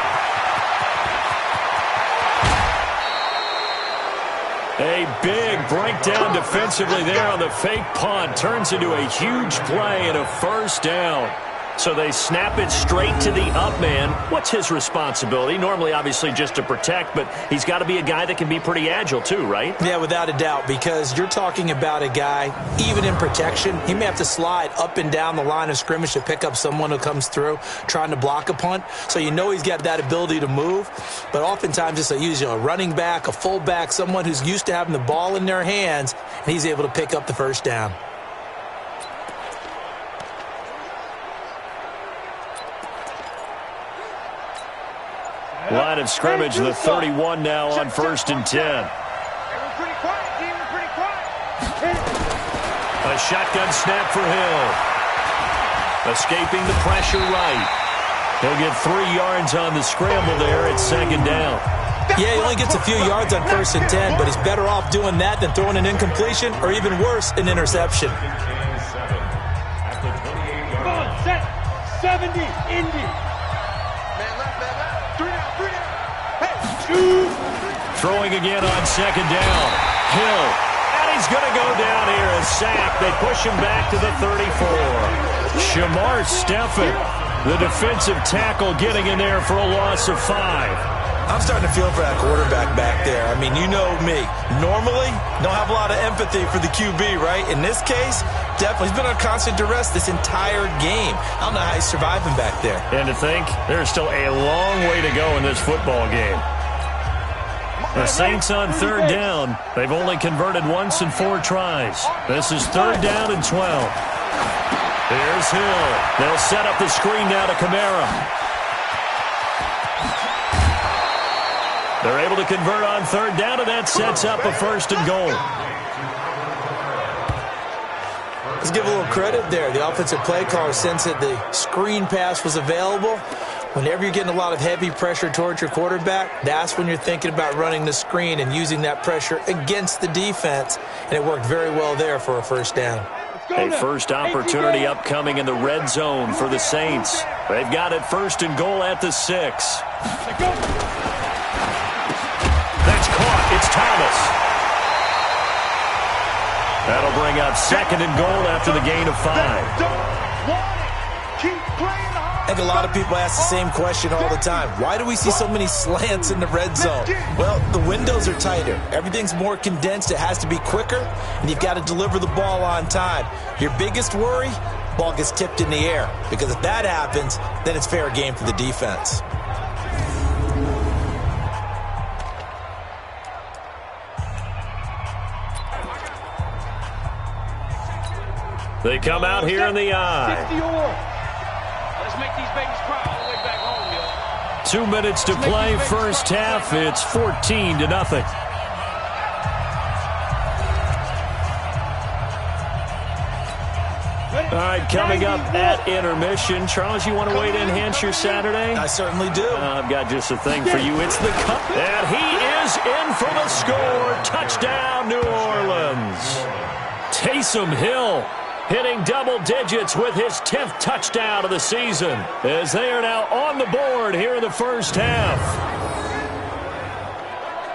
Speaker 3: A big breakdown defensively there on the fake punt. Turns into a huge play and a 1st down. So they snap it straight to the up man. What's his responsibility? Normally, obviously, just to protect, but he's got to be a guy that can be pretty agile too, right?
Speaker 4: Yeah, without a doubt, because you're talking about a guy, even in protection, he may have to slide up and down the line of scrimmage to pick up someone who comes through trying to block a punt. So you know he's got that ability to move, but oftentimes it's usually a running back, a fullback, someone who's used to having the ball in their hands, and he's able to pick up the 1st down.
Speaker 3: Line of scrimmage, the 31 now on 1st and 10. A shotgun snap for Hill. Escaping the pressure right. He'll get 3 yards on the scramble there at 2nd down.
Speaker 4: Yeah, he only gets a few yards on 1st and 10, but he's better off doing that than throwing an incompletion or even worse, an interception.
Speaker 5: Come on, set. 70, Indy.
Speaker 3: Throwing again on 2nd down. Hill. And he's going to go down here. A sack. They push him back to the 34. Shamar Stephen, the defensive tackle, getting in there for a loss of 5.
Speaker 4: I'm starting to feel for that quarterback back there. I mean, you know me. Normally, don't have a lot of empathy for the QB, right? In this case, definitely. He's been on constant duress this entire game. I don't know how he's surviving back there.
Speaker 3: And to think, there's still a long way to go in this football game. The Saints on 3rd down. They've only converted once in 4 tries. This is 3rd down and 12. Here's Hill. They'll set up the screen now to Kamara. They're able to convert on 3rd down, and that sets up a 1st and goal.
Speaker 4: Let's give a little credit there. The offensive play caller sensed that the screen pass was available. Whenever you're getting a lot of heavy pressure towards your quarterback, that's when you're thinking about running the screen and using that pressure against the defense. And it worked very well there for a 1st down.
Speaker 3: A first opportunity upcoming in the red zone for the Saints. They've got it 1st and goal at the 6. That's caught. It's Thomas. That'll bring up 2nd and goal after the gain of 5.
Speaker 6: Keep playing.
Speaker 4: I think a lot of people ask the same question all the time. Why do we see so many slants in the red zone? Well, the windows are tighter. Everything's more condensed. It has to be quicker, and you've got to deliver the ball on time. Your biggest worry, ball gets tipped in the air, because if that happens, then it's fair game for the defense.
Speaker 3: They come out here in the eye.
Speaker 5: Make these babies cry all the way back home, yo.
Speaker 3: 2 minutes to play, first half. It's 14-0. All right, coming up at intermission. Charles, you want to weigh in and enhance your Saturday?
Speaker 4: I certainly do.
Speaker 3: I've got just a thing for you. It's the cup. And he is in for the score. Touchdown, New Orleans. Taysom Hill hitting double digits with his 10th touchdown of the season as they are now on the board here in the first half.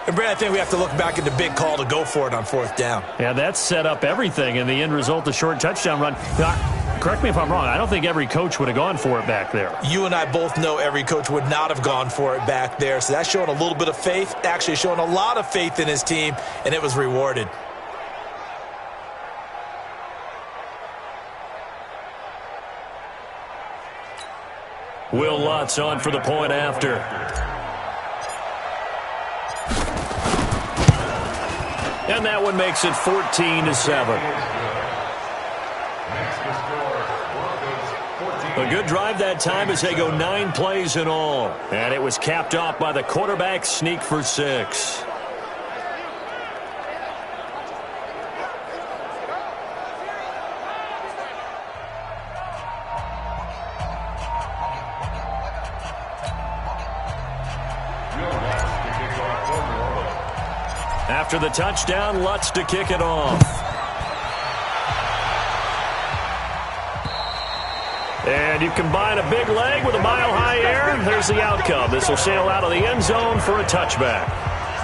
Speaker 4: And Brad, I think we have to look back at the big call to go for it on 4th down.
Speaker 3: Yeah, that set up everything in the end result, the short touchdown run. Now, correct me if I'm wrong. I don't think every coach would have gone for it back there.
Speaker 4: You and I both know every coach would not have gone for it back there. So that's showing a little bit of faith, actually showing a lot of faith in his team, and it was rewarded.
Speaker 3: Will Lutz on for the point after. And that one makes it 14-7. A good drive that time as they go 9 plays in all. And it was capped off by the quarterback sneak for 6. After the touchdown, Lutz to kick it off. And you combine a big leg with a mile-high air, there's the outcome. This will sail out of the end zone for a touchback.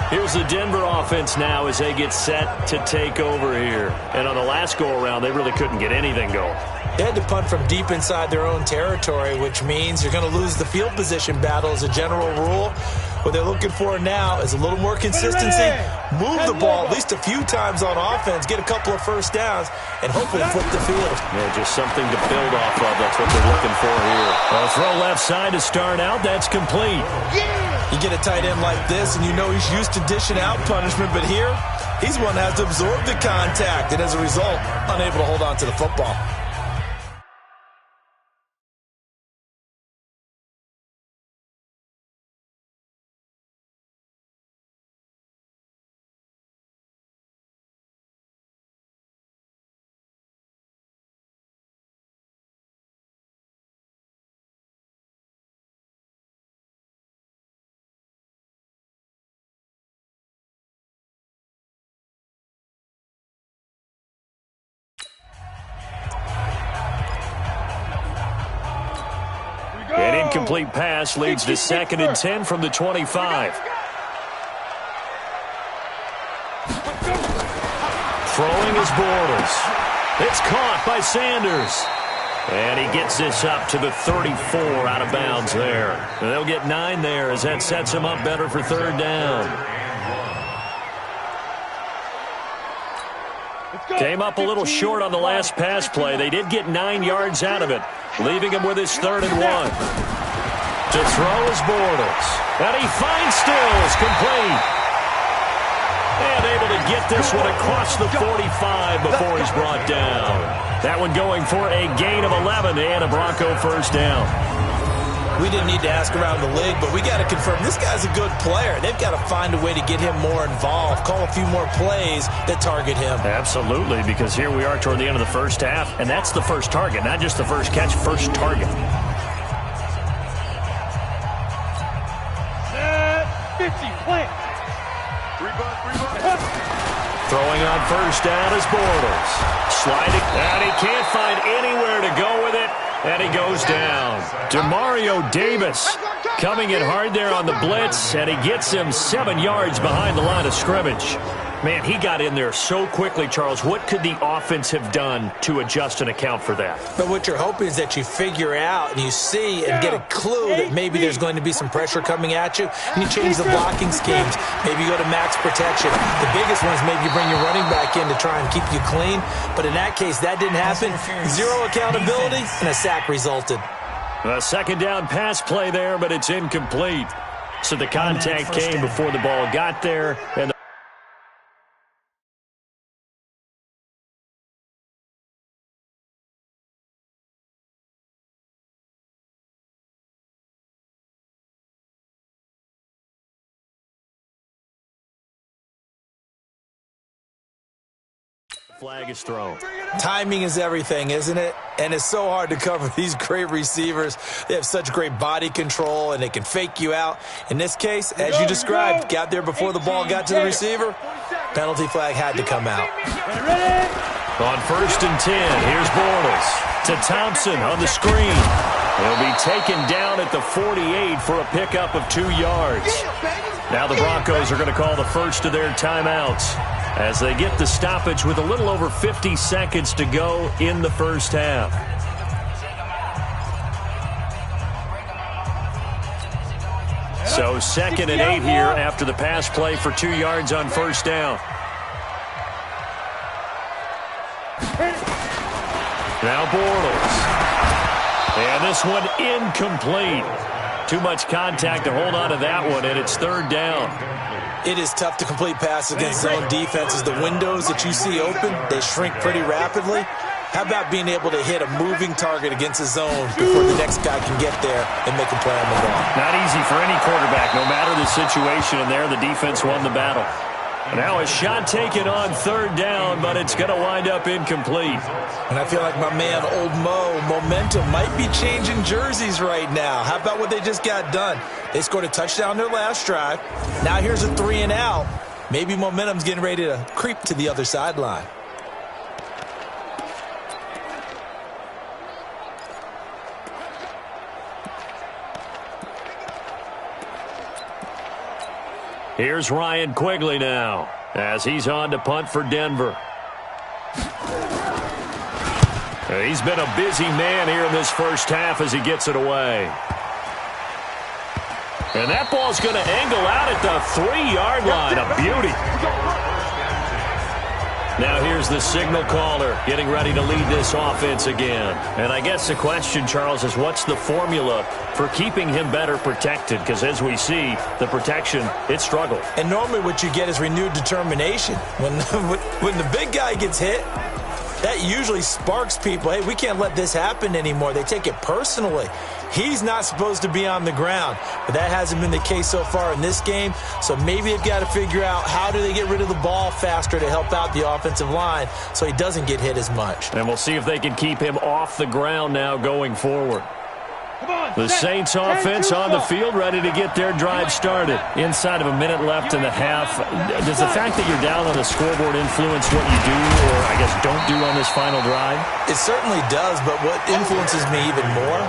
Speaker 3: Here's the Denver offense now as they get set to take over here. And on the last go-around, they really couldn't get anything going.
Speaker 4: They had to punt from deep inside their own territory, which means you're going to lose the field position battle as a general rule. What they're looking for now is a little more consistency, move the ball at least a few times on offense, get a couple of first downs, and hopefully flip the field.
Speaker 3: Yeah, just something to build off of. That's what they're looking for here. Well, throw left side to start out. That's complete.
Speaker 4: You get a tight end like this, and you know he's used to dishing out punishment, but here, he's one that has to absorb the contact, and as a result, unable to hold on to the football.
Speaker 3: An incomplete pass leads to 2nd and 10 from the 25. Throwing is Bortles. It's caught by Sanders. And he gets this up to the 34 out of bounds there. And they'll get 9 there as that sets him up better for 3rd down. Came up a little short on the last pass play. They did get 9 yards out of it, leaving him with his 3rd and 1. To throw is Bortles. And he finds Stills, complete. And able to get this one across the 45 before he's brought down. That one going for a gain of 11 and a Bronco 1st down.
Speaker 4: We didn't need to ask around the league, but we got to confirm this guy's a good player. They've got to find a way to get him more involved, call a few more plays that target him.
Speaker 3: Absolutely, because here we are toward the end of the first half, and that's the first target, not just the first catch, first target.
Speaker 5: Set 50, plant.
Speaker 3: Throwing on 1st down is Bortles. Sliding, and he can't find anywhere to go with it. And he goes down. Demario Davis coming in hard there on the blitz, and he gets him 7 yards behind the line of scrimmage. Man, he got in there so quickly, Charles. What could the offense have done to adjust and account for that?
Speaker 4: But what you're hoping is that you figure out and you see and get a clue that maybe there's going to be some pressure coming at you, and you change the blocking schemes. Maybe you go to max protection. The biggest one is maybe you bring your running back in to try and keep you clean. But in that case, that didn't happen. 0 accountability, and a sack resulted.
Speaker 3: A 2nd down pass play there, but it's incomplete. So the contact came before the ball got there, and Flag is thrown.
Speaker 4: Timing is everything, isn't it? And it's so hard to cover these great receivers. They have such great body control, and they can fake you out. In this case, as you described, got there before the ball got to the receiver. Penalty flag had to come out.
Speaker 3: On 1st and 10, here's Bortles to Thompson on the screen. He'll be taken down at the 48 for a pickup of 2 yards. Now the Broncos are going to call the first of their timeouts as they get the stoppage with a little over 50 seconds to go in the first half. So 2nd and 8 here after the pass play for 2 yards on first down. Now Bortles. And this one incomplete. Too much contact to hold on to that one, and it's 3rd down.
Speaker 4: It is tough to complete passes against zone defenses. The windows that you see open, they shrink pretty rapidly. How about being able to hit a moving target against a zone before the next guy can get there and make a play on the ball?
Speaker 3: Not easy for any quarterback, no matter the situation, and there the defense won the battle. Now a shot taken on 3rd down, but it's going to wind up incomplete.
Speaker 4: And I feel like my man, Old Mo, momentum might be changing jerseys right now. How about what they just got done? They scored a touchdown their last drive. Now here's a 3 and out. Maybe momentum's getting ready to creep to the other sideline.
Speaker 3: Here's Ryan Quigley now as he's on to punt for Denver. He's been a busy man here in this first half as he gets it away. And that ball's going to angle out at the 3-yard line. A beauty. Now here's the signal caller getting ready to lead this offense again. And I guess the question, Charles, is what's the formula for keeping him better protected? Because as we see, the protection, it struggled.
Speaker 4: And normally what you get is renewed determination. When the big guy gets hit, that usually sparks people. Hey, we can't let this happen anymore. They take it personally. He's not supposed to be on the ground, but that hasn't been the case so far in this game. So maybe they've got to figure out how do they get rid of the ball faster to help out the offensive line so he doesn't get hit as much.
Speaker 3: And we'll see if they can keep him off the ground now going forward. The Saints offense on the field, ready to get their drive started. Inside of a minute left in the half, does the fact that you're down on the scoreboard influence what you do or, I guess, don't do on this final drive?
Speaker 4: It certainly does, but what influences me even more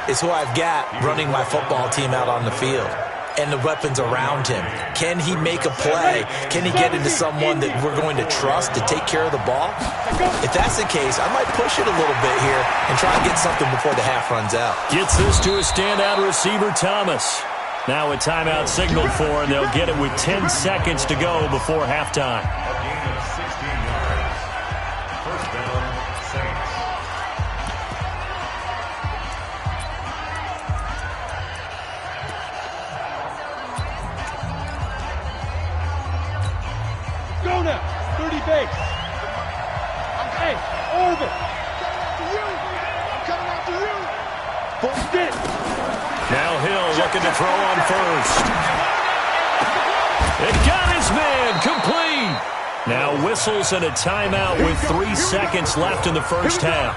Speaker 4: is who I've got running my football team out on the field and the weapons around him. Can he make a play? Can he get into someone that we're going to trust to take care of the ball? If that's the case, I might push it a little bit here and try and get something before the half runs out.
Speaker 3: Gets this to a standout receiver, Thomas. Now a timeout signaled for, and they'll get it with 10 seconds to go before halftime.
Speaker 5: Go now, 30 base. Hey, Orville.
Speaker 6: I'm coming after you.
Speaker 5: Hold it.
Speaker 3: Now Hill looking to throw on first. It got his man complete. Now whistles and a timeout with 3 seconds left in the first half.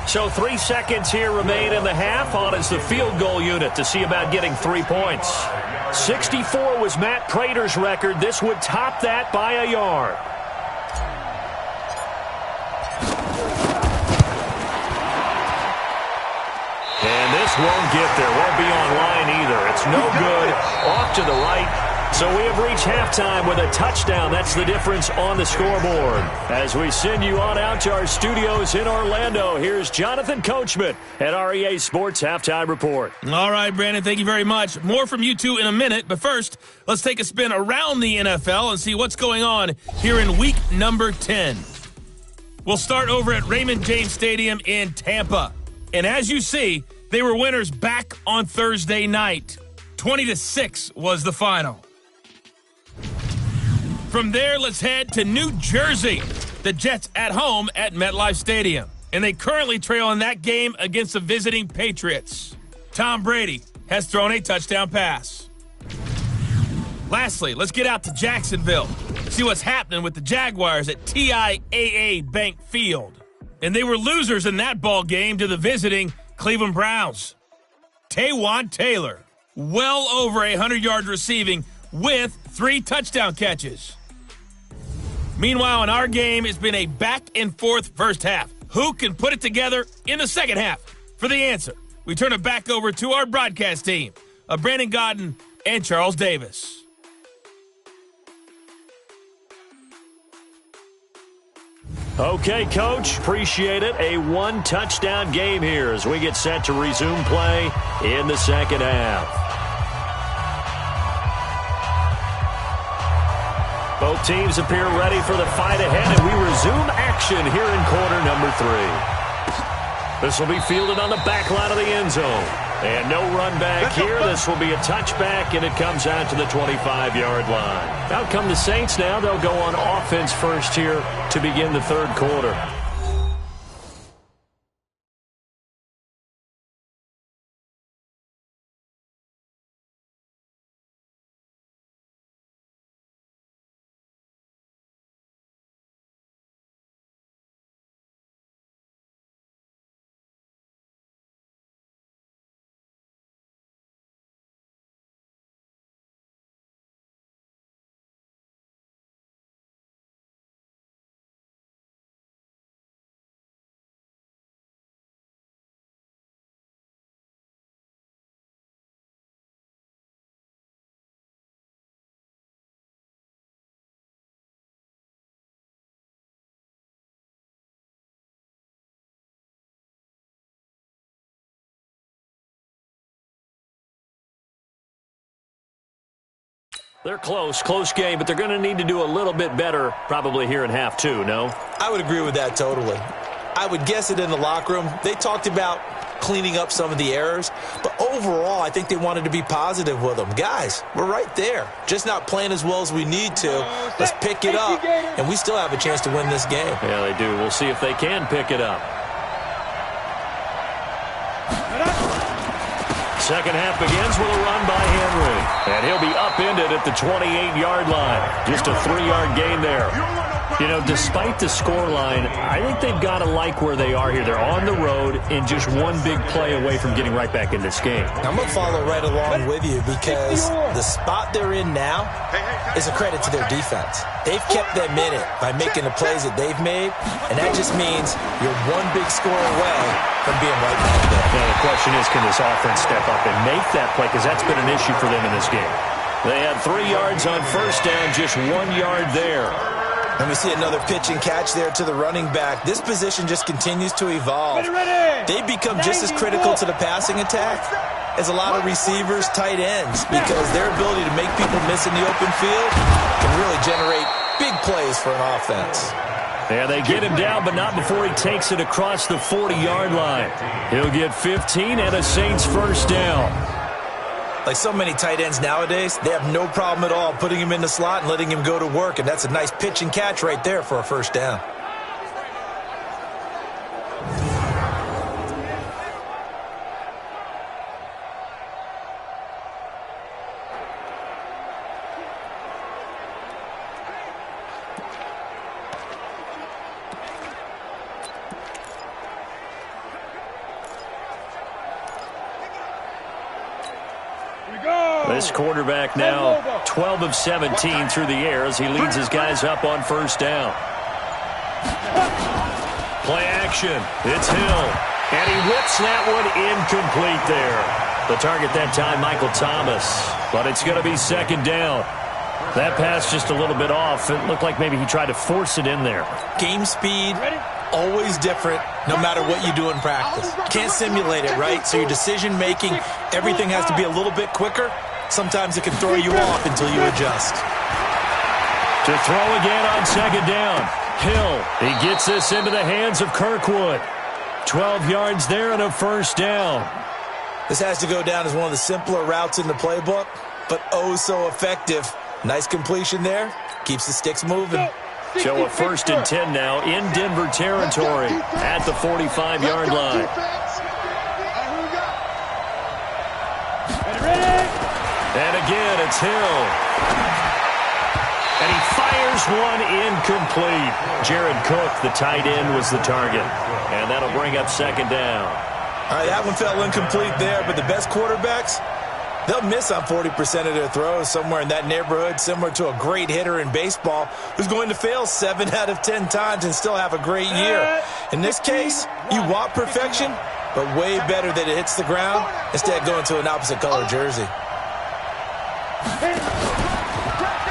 Speaker 3: So 3 seconds here remain in the half. On is the field goal unit to see about getting 3 points. 64 was Matt Prater's record. This would top that by a yard. And this won't get there. Won't be on line either. It's no good. Off to the right. So we have reached halftime with a touchdown. That's the difference on the scoreboard. As we send you on out to our studios in Orlando, here's Jonathan Coachman at REA Sports Halftime Report.
Speaker 2: All right, Brandon, thank you very much. More from you two in a minute, but first, let's take a spin around the NFL and see what's going on here in week number 10. We'll start over at Raymond James Stadium in Tampa. And as you see, they were winners back on Thursday night. 20-6 was the final. From there, let's head to New Jersey, The Jets at home at MetLife Stadium. And they currently trail in that game against the visiting Patriots. Tom Brady has thrown a touchdown pass. Lastly, let's get out to Jacksonville. See what's happening with the Jaguars at TIAA Bank Field. And they were losers in that ball game to the visiting Cleveland Browns. Taywan Taylor, well over 100 yards receiving with 3 touchdown catches. Meanwhile, in our game, it's been a back-and-forth first half. Who can put it together in the second half? For the answer, we turn it back over to our broadcast team of Brandon Godden and Charles Davis.
Speaker 3: Okay, Coach, appreciate it. A 1-touchdown game here as we get set to resume play in the second half. Both teams appear ready for the fight ahead, and we resume action here in quarter number 3. This will be fielded on the back line of the end zone. And no run back here. This will be a touchback, and it comes out to the 25-yard line. Out come the Saints now. They'll go on offense first here to begin the third quarter. They're close game, but they're going to need to do a little bit better probably here in half 2, no?
Speaker 4: I would agree with that totally. I would guess it in the locker room. They talked about cleaning up some of the errors, but overall I think they wanted to be positive with them. Guys, we're right there. Just not playing as well as we need to. Let's pick it up, and we still have a chance to win this game.
Speaker 3: Yeah, they do. We'll see if they can pick it up. Second half begins with a run by Henry. And he'll be upended at the 28-yard line. Just a 3-yard gain there. You know, despite the scoreline, I think they've got to like where they are here. They're on the road and just one big play away from getting right back in this game.
Speaker 4: I'm going to follow right along with you because the spot they're in now is a credit to their defense. They've kept them in it by making the plays that they've made, and that just means you're one big score away from being right back there.
Speaker 3: Now the question is, can this offense step up and make that play? Because that's been an issue for them in this game. They had 3 yards on first down, just 1 yard there.
Speaker 4: And we see another pitch and catch there to the running back. This position just continues to evolve. They become just as critical to the passing attack as a lot of receivers, tight ends, because their ability to make people miss in the open field can really generate big plays for an offense.
Speaker 3: Yeah, they get him down, but not before he takes it across the 40-yard line. He'll get 15 and a Saints first down.
Speaker 4: Like so many tight ends nowadays, they have no problem at all putting him in the slot and letting him go to work, and that's a nice pitch and catch right there for a first down.
Speaker 3: This quarterback now 12 of 17 through the air as he leads his guys up on first down. Play action. It's Hill. And he whips that one incomplete there. The target that time, Michael Thomas. But it's going to be second down. That pass just a little bit off. It looked like maybe he tried to force it in there.
Speaker 4: Game speed, always different no matter what you do in practice. Can't simulate it, right? So your decision-making, everything has to be a little bit quicker. Sometimes it can throw you off until you adjust.
Speaker 3: To throw again on second down. Hill, he gets this into the hands of Kirkwood. 12 yards there and a first down.
Speaker 4: This has to go down as one of the simpler routes in the playbook, but oh so effective. Nice completion there. Keeps the sticks moving.
Speaker 3: So a 1st and 10 now in Denver territory at the 45-yard line. And again, it's Hill. And he fires one incomplete. Jared Cook, the tight end, was the target. And that'll bring up 2nd down.
Speaker 4: All right, that one fell incomplete there, but the best quarterbacks, they'll miss on 40% of their throws, somewhere in that neighborhood, similar to a great hitter in baseball who's going to fail 7 out of 10 times and still have a great year. In this case, you want perfection, but way better that it hits the ground instead of going to an opposite color jersey.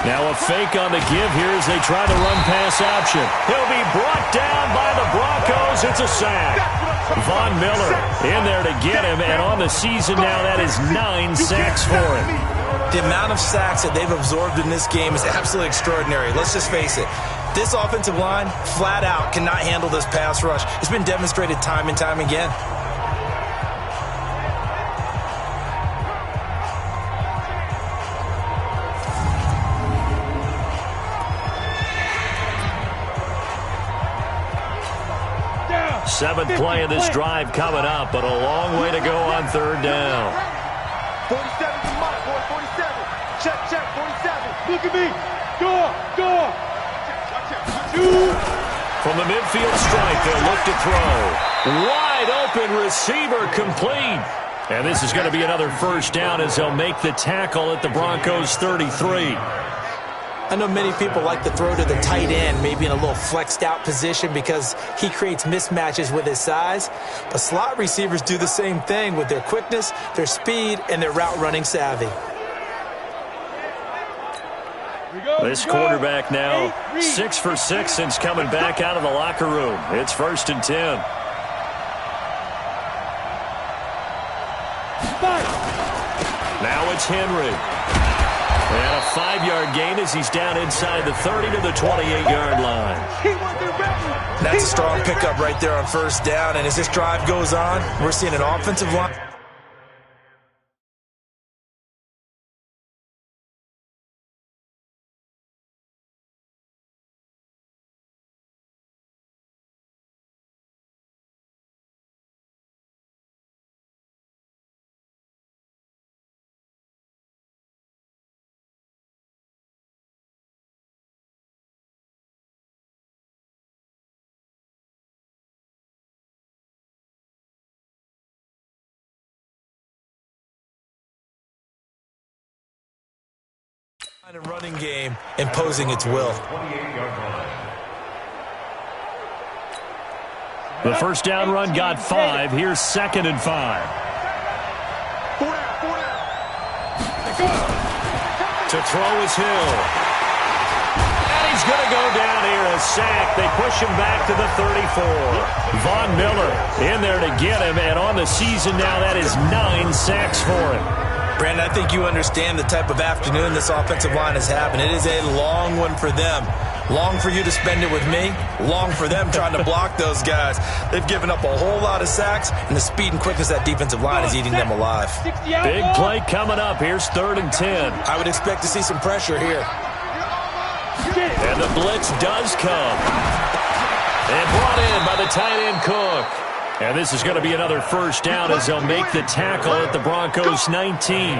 Speaker 3: Now a fake on the give here as they try the run-pass option. He'll be brought down by the Broncos. It's a sack. Von Miller in there to get him, and on the season now, that is 9 sacks for him.
Speaker 4: The amount of sacks that they've absorbed in this game is absolutely extraordinary. Let's just face it. This offensive line, flat out, cannot handle this pass rush. It's been demonstrated time and time again.
Speaker 3: Seventh play of this drive coming up, but a long way to go on 3rd down.
Speaker 5: 47 to Mike, boy, 47. Check, 47. Look at me. Go.
Speaker 3: From the midfield stripe, they'll look to throw. Wide open receiver complete. And this is going to be another 1st down as they'll make the tackle at the Broncos 33.
Speaker 4: I know many people like to throw to the tight end, maybe in a little flexed out position because he creates mismatches with his size. But slot receivers do the same thing with their quickness, their speed, and their route running savvy.
Speaker 3: This quarterback now 6 for 6 since coming back out of the locker room. It's 1st and 10. Now it's Henry. And a 5-yard gain as he's down inside the 30 to the 28-yard line.
Speaker 4: That's a strong pickup right there on 1st down. And as this drive goes on, we're seeing an offensive line. And running game imposing its will.
Speaker 3: The 1st down run got 5. Here's 2nd and 5. To throw is Hill. And he's going to go down here, a sack. They push him back to the 34. Von Miller in there to get him, and on the season now, that is 9 sacks for him.
Speaker 4: Brandon, I think you understand the type of afternoon this offensive line is having. It is a long one for them. Long for you to spend it with me. Long for them trying to block those guys. They've given up a whole lot of sacks, and the speed and quickness of that defensive line is eating them alive.
Speaker 3: Big play coming up. Here's 3rd and 10.
Speaker 4: I would expect to see some pressure here.
Speaker 3: And the blitz does come. And brought in by the tight end Cook. And this is going to be another 1st down as they'll make the tackle at the Broncos 19.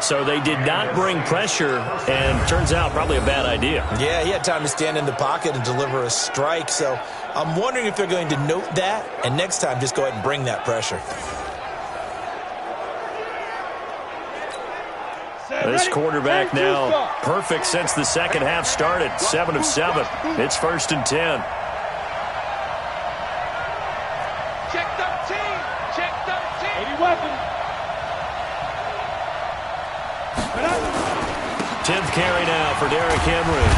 Speaker 3: So they did not bring pressure, and turns out probably a bad idea.
Speaker 4: Yeah, he had time to stand in the pocket and deliver a strike. So I'm wondering if they're going to note that, and next time just go ahead and bring that pressure.
Speaker 3: This quarterback now perfect since the 2nd half started. 7 of 7. It's 1st and 10.
Speaker 5: Check 13. Check 13. 80 weapons.
Speaker 3: 10th carry now for Derrick Henry.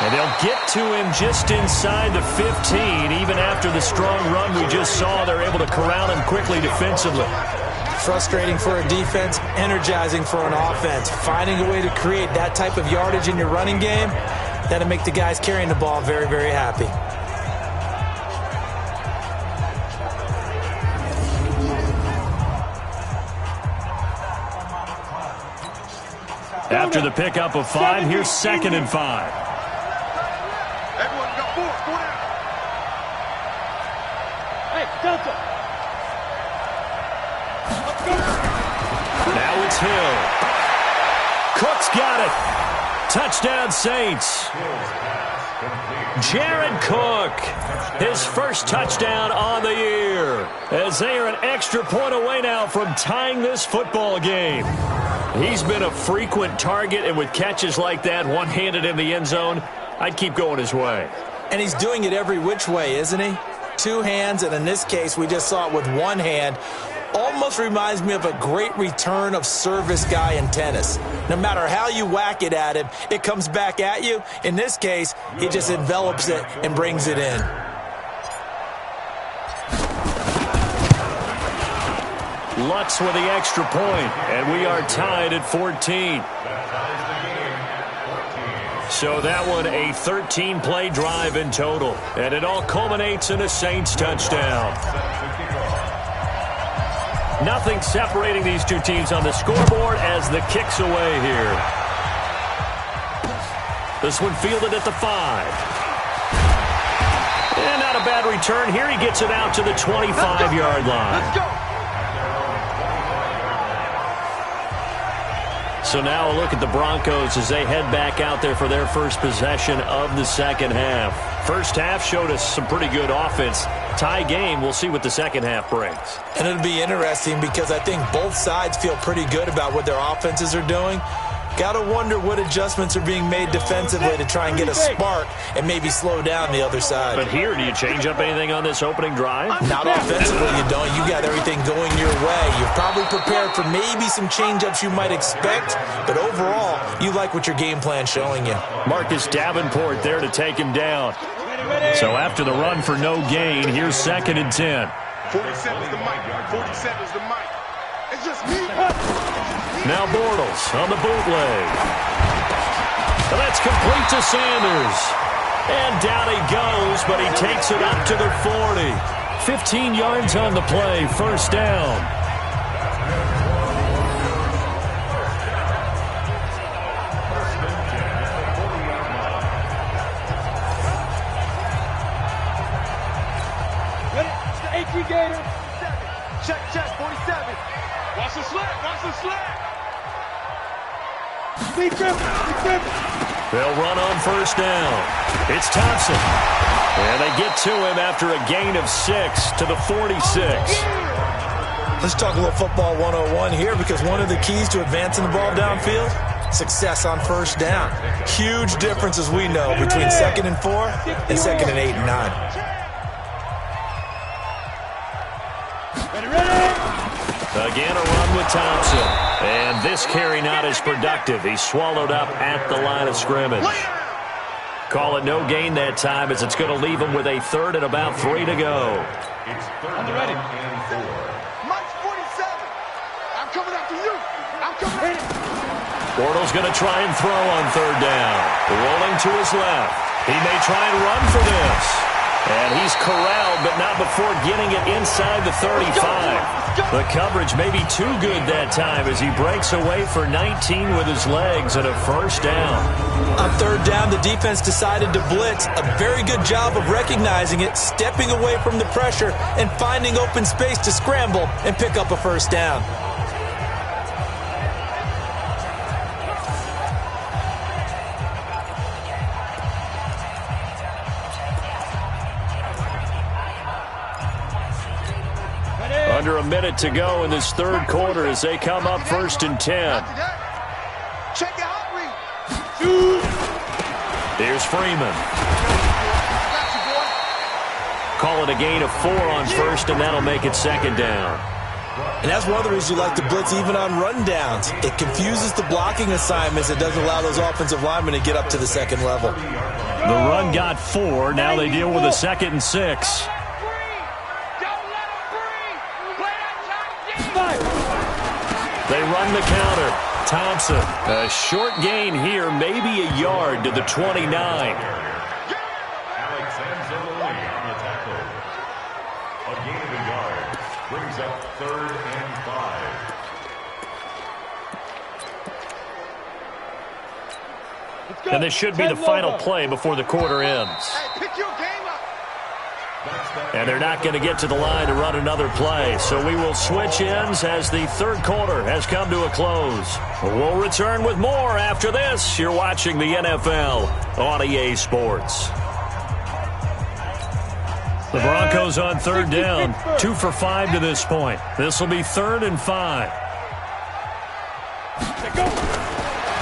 Speaker 3: And they'll get to him just inside the 15. Even after the strong run we just saw, they're able to corral him quickly defensively.
Speaker 4: Frustrating for a defense, energizing for an offense. Finding a way to create that type of yardage in your running game, that'll make the guys carrying the ball very, very happy.
Speaker 3: After the pickup of 5, here's 2nd and 5.
Speaker 5: Delta.
Speaker 3: Now it's Hill. Cook's got it. Touchdown, Saints. Jared Cook, his first touchdown on the year, as they are an extra point away now from tying this football game. He's been a frequent target, and with catches like that, one-handed in the end zone, I'd keep going his way.
Speaker 4: And he's doing it every which way, isn't he? Two hands, and in this case, we just saw it with one hand. Almost reminds me of a great return of service guy in tennis. No matter how you whack it at him, it comes back at you. In this case, he just envelops it and brings it in.
Speaker 3: Lutz with the extra point, and we are tied at 14. So that one, a 13-play drive in total, and it all culminates in a Saints touchdown. Nothing separating these two teams on the scoreboard as the kick's away here. This one fielded at the 5. And not a bad return here. He gets it out to the 25-yard line.
Speaker 5: Let's go.
Speaker 3: So now a look at the Broncos as they head back out there for their first possession of the second half. First half showed us some pretty good offense. Tie game, we'll see what the second half brings.
Speaker 4: And it'll be interesting because I think both sides feel pretty good about what their offenses are doing. Got to wonder what adjustments are being made defensively to try and get a spark and maybe slow down the other side.
Speaker 3: But here, do you change up anything on this opening drive?
Speaker 4: Not offensively, you don't. You got everything going your way. You're probably prepared for maybe some change-ups you might expect, but overall, you like what your game plan's showing you.
Speaker 3: Marcus Davenport there to take him down. So after the run for no gain, here's 2nd and 10.
Speaker 6: 47's the mic. 47's the mic. It's just me.
Speaker 3: Now Bortles on the bootleg. And that's complete to Sanders. And down he goes, but he takes it up to the 40. 15 yards on the play, first down.
Speaker 5: Gator. Check, 47. Watch the slap. Big grip.
Speaker 3: They'll run on first down. It's Thompson. And they get to him after a gain of 6 to the 46.
Speaker 4: Let's talk a little football 101 here because one of the keys to advancing the ball downfield, success on first down. Huge difference, as we know, between 2nd and 4 and 2nd and 8 and 9.
Speaker 3: Again, a run with Thompson. And this carry not as productive. He's swallowed up at the line of scrimmage. Call it no gain that time as it's going to leave him with a 3rd and about 3 to go.
Speaker 5: On the ready.
Speaker 6: Mike's 47. I'm coming after you. I'm coming.
Speaker 3: Bortles going to try and throw on 3rd down. Rolling to his left. He may try and run for this. And he's corralled, but not before getting it inside the 35. The coverage may be too good that time as he breaks away for 19 with his legs and a first down.
Speaker 4: On 3rd down, the defense decided to blitz. A very good job of recognizing it, stepping away from the pressure, and finding open space to scramble and pick up a first down.
Speaker 3: Under a minute to go in this 3rd quarter as they come up 1st and 10.
Speaker 6: Check it out,
Speaker 3: Here's Freeman. Call it a gain of 4 on 1st, and that'll make it 2nd down.
Speaker 4: And that's one of the reasons you like to blitz even on rundowns. It confuses the blocking assignments. It doesn't allow those offensive linemen to get up to the 2nd level.
Speaker 3: The run got 4. Now they deal with a 2nd and 6. They run the counter. Thompson, a short gain here, maybe a yard to the 29.
Speaker 7: A gain of a yard brings up 3rd and 5.
Speaker 3: And this should be the final play before the quarter ends.
Speaker 6: Hey, pick your game up.
Speaker 3: And they're not going to get to the line to run another play. So we will switch ends as the third quarter has come to a close. We'll return with more after this. You're watching the NFL on EA Sports. The Broncos on third down, 2 for 5 to this point. This will be 3rd and 5.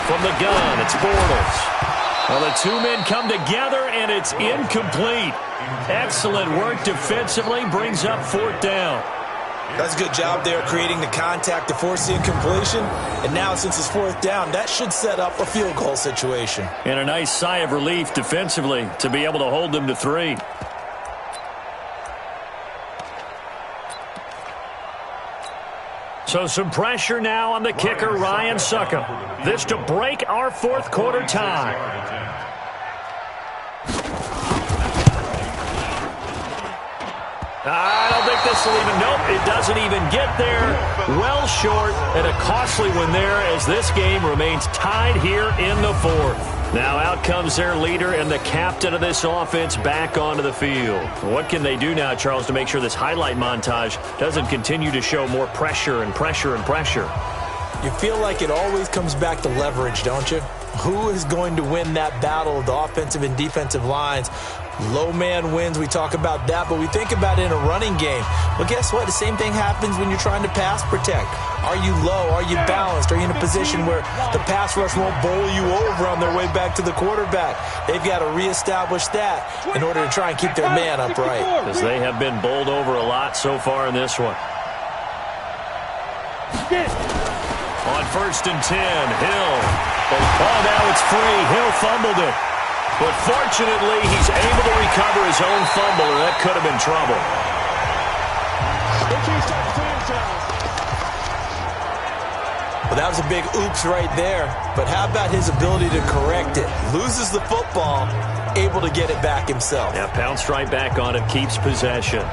Speaker 3: From the gun, it's Bortles. Well, the two men come together, and it's incomplete. Excellent work defensively, brings up 4th down.
Speaker 4: That's a good job there creating the contact to force the incompletion. And now since it's 4th down, that should set up a field goal situation.
Speaker 3: And a nice sigh of relief defensively to be able to hold them to 3. So some pressure now on the kicker, Ryan Succop. This to break our 4th quarter tie. I don't think this will even, nope, it doesn't even get there. Well short, and a costly one there as this game remains tied here in the 4th. Now out comes their leader and the captain of this offense back onto the field. What can they do now, Charles, to make sure this highlight montage doesn't continue to show more pressure and pressure and pressure?
Speaker 4: You feel like it always comes back to leverage, don't you? Who is going to win that battle of the offensive and defensive lines? Low man wins. We talk about that, but we think about it in a running game. Well, guess what? The same thing happens when you're trying to pass protect. Are you low? Are you balanced? Are you in a position where the pass rush won't bowl you over on their way back to the quarterback? They've got to reestablish that in order to try and keep their man upright.
Speaker 3: Because they have been bowled over a lot so far in this one. On 1st and 10, Hill. Oh, now it's free. Hill fumbled it. But fortunately, he's able to recover his own fumble, or that could have been trouble.
Speaker 4: Well, that was a big oops right there. But how about his ability to correct it? Loses the football, able to get it back himself.
Speaker 3: Yeah, pounced right back on it, keeps possession.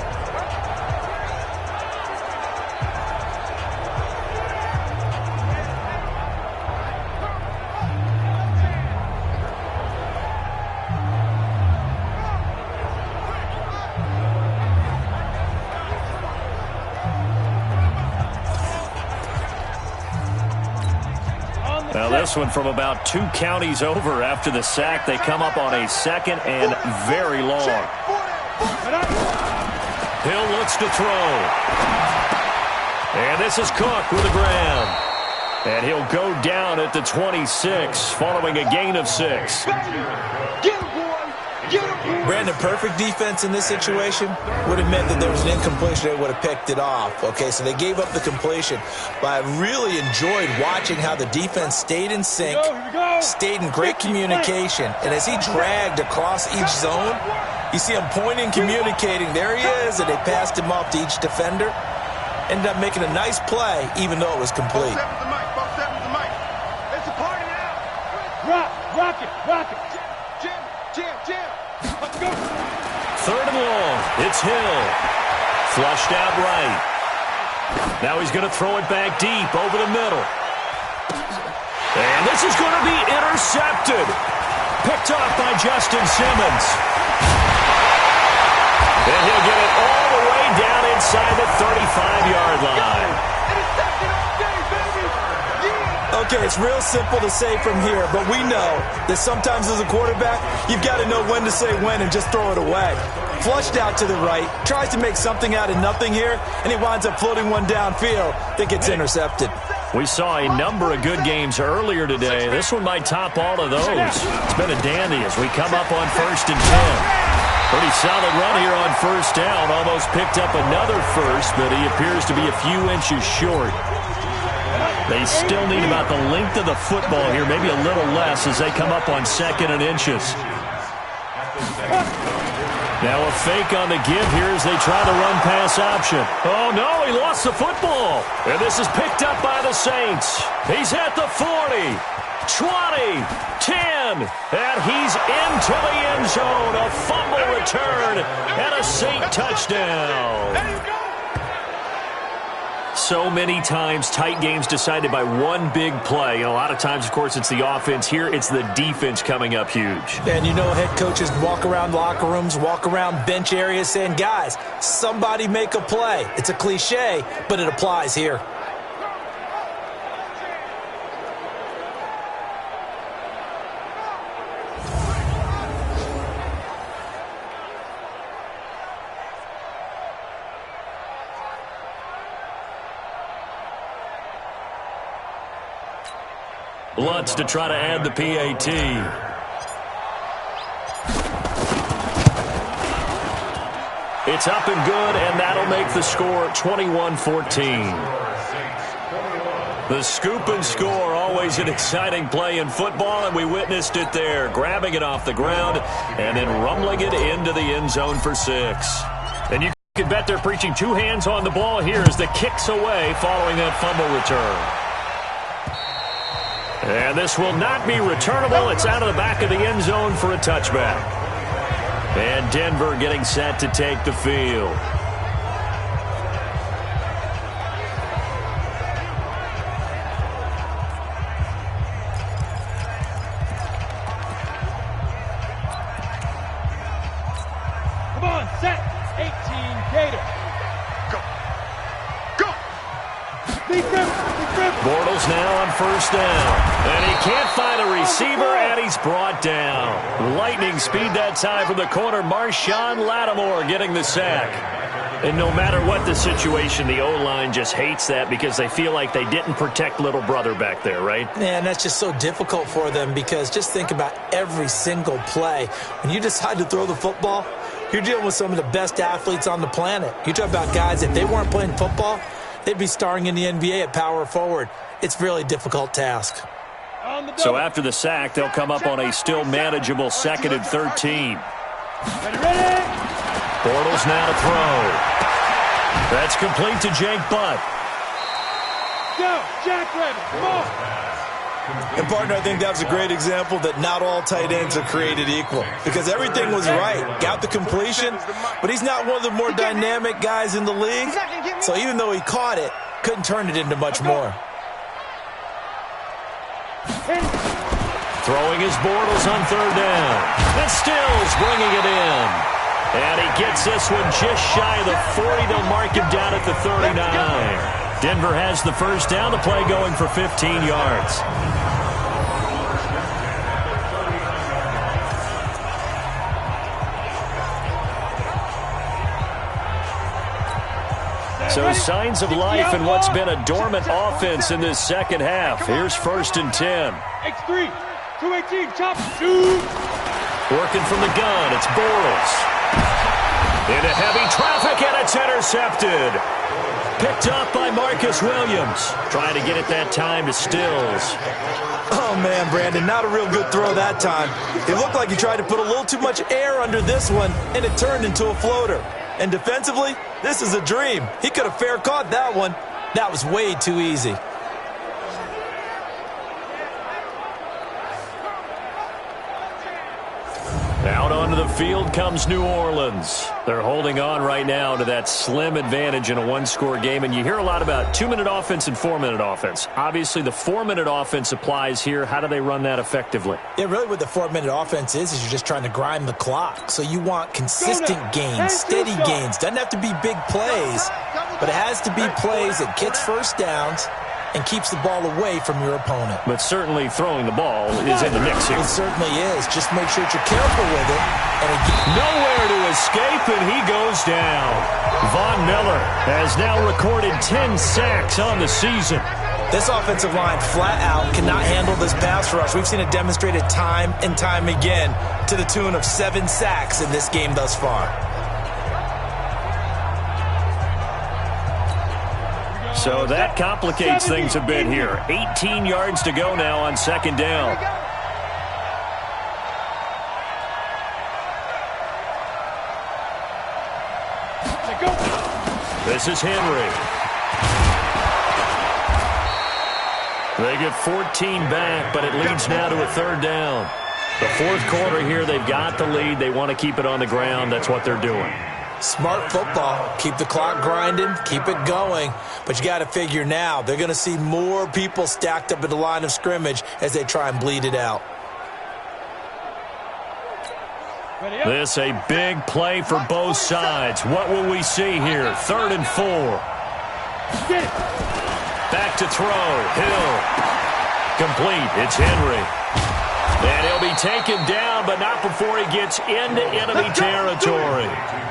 Speaker 3: Now this one from about 2 counties over after the sack. They come up on a 2nd and very long. Hill looks to throw. And this is Cook with the ground. And he'll go down at the 26 following a gain of 6.
Speaker 4: Brandon, perfect defense in this situation would have meant that there was an incompletion. They would have picked it off. Okay, so they gave up the completion. But I really enjoyed watching how the defense stayed in sync, stayed in great communication. And as he dragged across each zone, you see him pointing, communicating. There he is, and they passed him off to each defender. Ended up making a nice play, even though it was complete.
Speaker 5: It's a party now. Rock it. Jam. Let's go.
Speaker 3: 3rd and long. It's Hill. Flushed out right. Now he's going to throw it back deep over the middle. And this is going to be intercepted. Picked off by Justin Simmons. And he'll get it all the way down inside the 35-yard line.
Speaker 4: Okay, it's real simple to say from here, but we know that sometimes as a quarterback, you've got to know when to say when and just throw it away. Flushed out to the right, tries to make something out of nothing here, and he winds up floating one downfield that gets intercepted.
Speaker 3: We saw a number of good games earlier today. This one might top all of those. It's been a dandy as we come up on 1st and 10. Pretty solid run here on 1st down. Almost picked up another first, but he appears to be a few inches short. They still need about the length of the football here, maybe a little less as they come up on 2nd and inches. Now a fake on the give here as they try the run-pass option. Oh, no, he lost the football. And this is picked up by the Saints. He's at the 40, 20, 10, and he's into the end zone. A fumble return and a Saint touchdown. So many times, tight games decided by one big play. A lot of times, of course, it's the offense. Here, it's the defense coming up huge.
Speaker 4: And you know, head coaches walk around locker rooms, walk around bench areas saying, guys, somebody make a play. It's a cliche, but it applies here.
Speaker 3: Lutz to try to add the PAT. It's up and good, and that'll make the score 21-14. The scoop and score, always an exciting play in football, and we witnessed it there, grabbing it off the ground and then rumbling it into the end zone for 6. And you can bet they're preaching two hands on the ball here as the kick's away following that fumble return. And this will not be returnable. It's out of the back of the end zone for a touchback. And Denver getting set to take the field.
Speaker 5: Come on, set. 18, Gator. Go.
Speaker 3: Bortles now on first down. And he can't find a receiver, and he's brought down. Lightning speed that time from the corner. Marshawn Lattimore getting the sack. And no matter what the situation, the O-line just hates that because they feel like they didn't protect little brother back there, right?
Speaker 4: Man, that's just so difficult for them because just think about every single play. When you decide to throw the football, you're dealing with some of the best athletes on the planet. You talk about guys, if they weren't playing football, they'd be starring in the NBA at power forward. It's a really difficult task.
Speaker 3: So after the sack, they'll come up on a still manageable 2nd and 13.
Speaker 5: Ready.
Speaker 3: Bortles now to throw. That's complete to Jake Butt.
Speaker 5: Go, Jack Rabbit, come on.
Speaker 8: And, partner, I think that was a great example that not all tight ends are created equal because everything was right. Got the completion, but he's not one of the more dynamic guys in the league. So even though he caught it, couldn't turn it into much more.
Speaker 3: Throwing his Bortles on 3rd down. And Stills bringing it in. And he gets this one just shy of the 40. They'll mark him down at the 39. Denver has the first down. The play going for 15 yards. So signs of life in what's been a dormant offense in this second half. Here's 1st and 10.
Speaker 5: X3, 218, chop, shoot.
Speaker 3: Working from the gun, it's Bortles. Into heavy traffic, and it's intercepted. Picked up by Marcus Williams. Trying to get it that time to Stills.
Speaker 8: Oh, man, Brandon, not a real good throw that time. It looked like he tried to put a little too much air under this one, and it turned into a floater. And defensively, this is a dream. He could have fair caught that one. That was way too easy.
Speaker 3: Out onto the field comes New Orleans. They're holding on right now to that slim advantage in a one-score game. And you hear a lot about 2-minute offense and 4-minute offense. Obviously, the 4-minute offense applies here. How do they run that effectively?
Speaker 4: Yeah, really what the 4-minute offense is you're just trying to grind the clock. So you want consistent gains, steady gains. Doesn't have to be big plays, but it has to be plays that gets first downs and keeps the ball away from your opponent.
Speaker 3: But certainly throwing the ball is in the mix here.
Speaker 4: It certainly is. Just make sure that you're careful with it. And
Speaker 3: nowhere to escape, and he goes down. Von Miller has now recorded 10 sacks on the season.
Speaker 4: This offensive line flat out cannot handle this pass rush. We've seen it demonstrated time and time again to the tune of 7 sacks in this game thus far.
Speaker 3: So that complicates things a bit here. 18 yards to go now on 2nd down. This is Henry. They get 14 back, but it leads now to a 3rd down. The 4th quarter here, they've got the lead. They want to keep it on the ground. That's what they're doing.
Speaker 4: Smart football. Keep the clock grinding, keep it going. But you got to figure now, they're going to see more people stacked up at the line of scrimmage as they try and bleed it out.
Speaker 3: This a big play for both sides. What will we see here? 3rd and 4. Back to throw. Hill. Complete. It's Henry. And he'll be taken down, but not before he gets into enemy territory.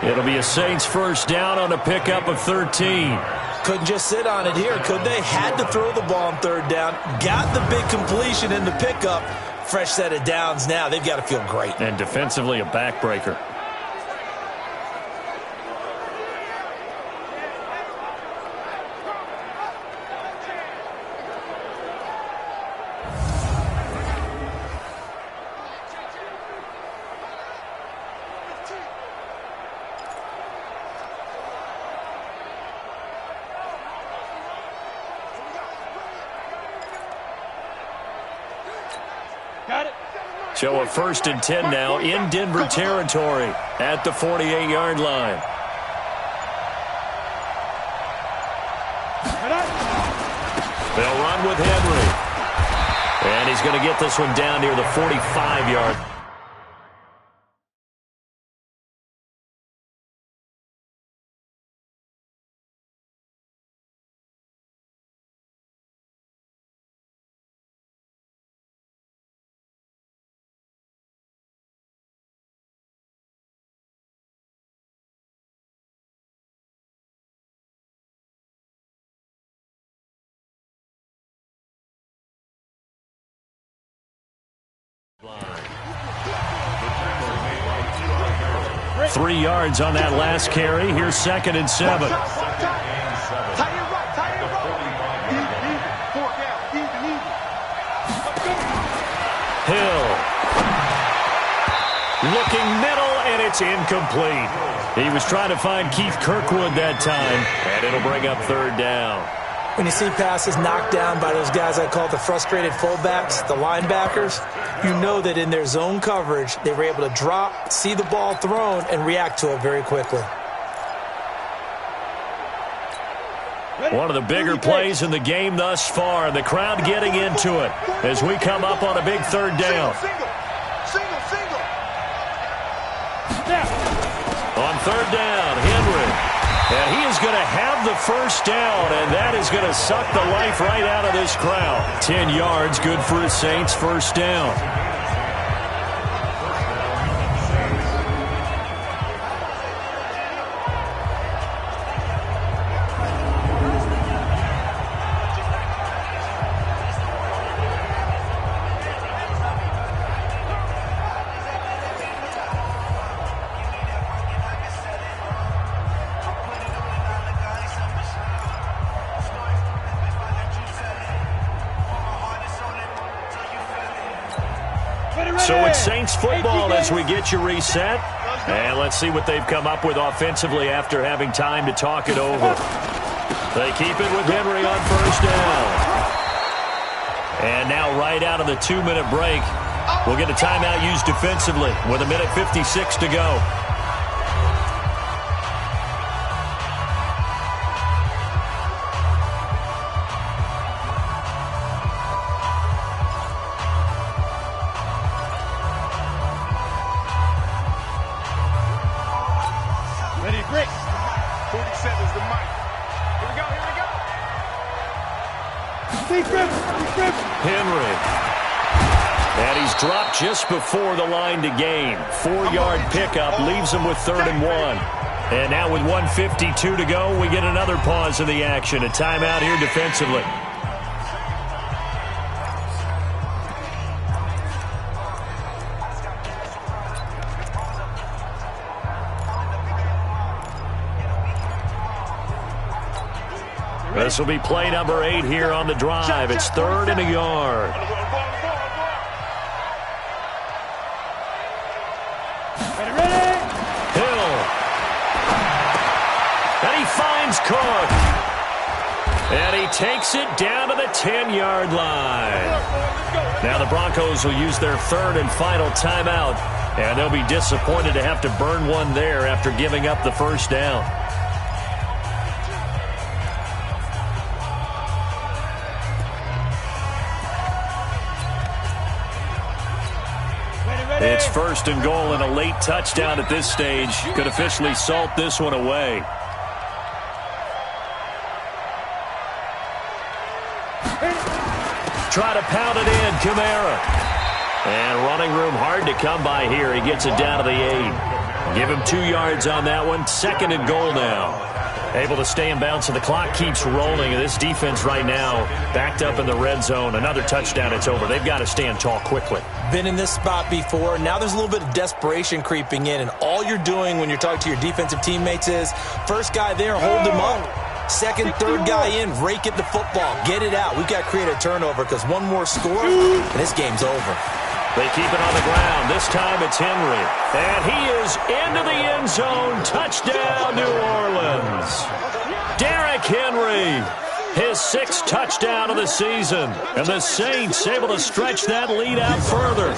Speaker 3: It'll be a Saints first down on a pickup of 13.
Speaker 4: Couldn't just sit on it here, could they? Had to throw the ball on 3rd down. Got the big completion in the pickup. Fresh set of downs now. They've got to feel great.
Speaker 3: And defensively, a backbreaker. So a 1st and 10 now in Denver territory at the 48-yard line. They'll run with Henry. And he's going to get this one down near the 45-yard.
Speaker 7: line.
Speaker 3: 3 yards on that last carry. Here's 2nd and 7. Hill. Looking middle, and it's incomplete. He was trying to find Keith Kirkwood that time, and it'll bring up 3rd down.
Speaker 4: When you see passes knocked down by those guys I call the frustrated fullbacks, the linebackers, you know that in their zone coverage, they were able to drop, see the ball thrown, and react to it very quickly.
Speaker 3: One of the bigger plays in the game thus far. The crowd getting into it as we come up on a big 3rd down. On 3rd down, Henry. And he is going to have the first down, and that is going to suck the life right out of this crowd. 10 yards, good for a Saints first down. So it's Saints football as we get you reset. And let's see what they've come up with offensively after having time to talk it over. They keep it with Henry on first down. And now right out of the 2-minute break, we'll get a timeout used defensively with 1:56 to go. Henry. And he's dropped just before the line to gain. 4-yard pickup leaves him with 3rd and 1. And now with 1:52 to go, we get another pause in the action. A timeout here defensively. This will be play number 8 here on the drive. It's 3rd and a yard. Hill. And he finds Cook. And he takes it down to the 10-yard line. Now the Broncos will use their third and final timeout, and they'll be disappointed to have to burn one there after giving up the first down. It's first and goal, and a late touchdown at this stage could officially salt this one away. Try to pound it in, Kamara. And running room hard to come by here. He gets it down to the 8. Give him 2 yards on that one. Second and goal now. Able to stay in bounds, so the clock keeps rolling. And this defense right now backed up in the red zone. Another touchdown, it's over. They've got to stand tall quickly.
Speaker 4: Been in this spot before. Now there's a little bit of desperation creeping in. And all you're doing when you're talking to your defensive teammates is, first guy there, hold him up. Second, third guy in, rake at the football. Get it out. We've got to create a turnover because one more score, and this game's over.
Speaker 3: They keep it on the ground. This time it's Henry. And he is into the end zone. Touchdown, New Orleans. Derrick Henry, his 6th touchdown of the season. And the Saints able to stretch that lead out further.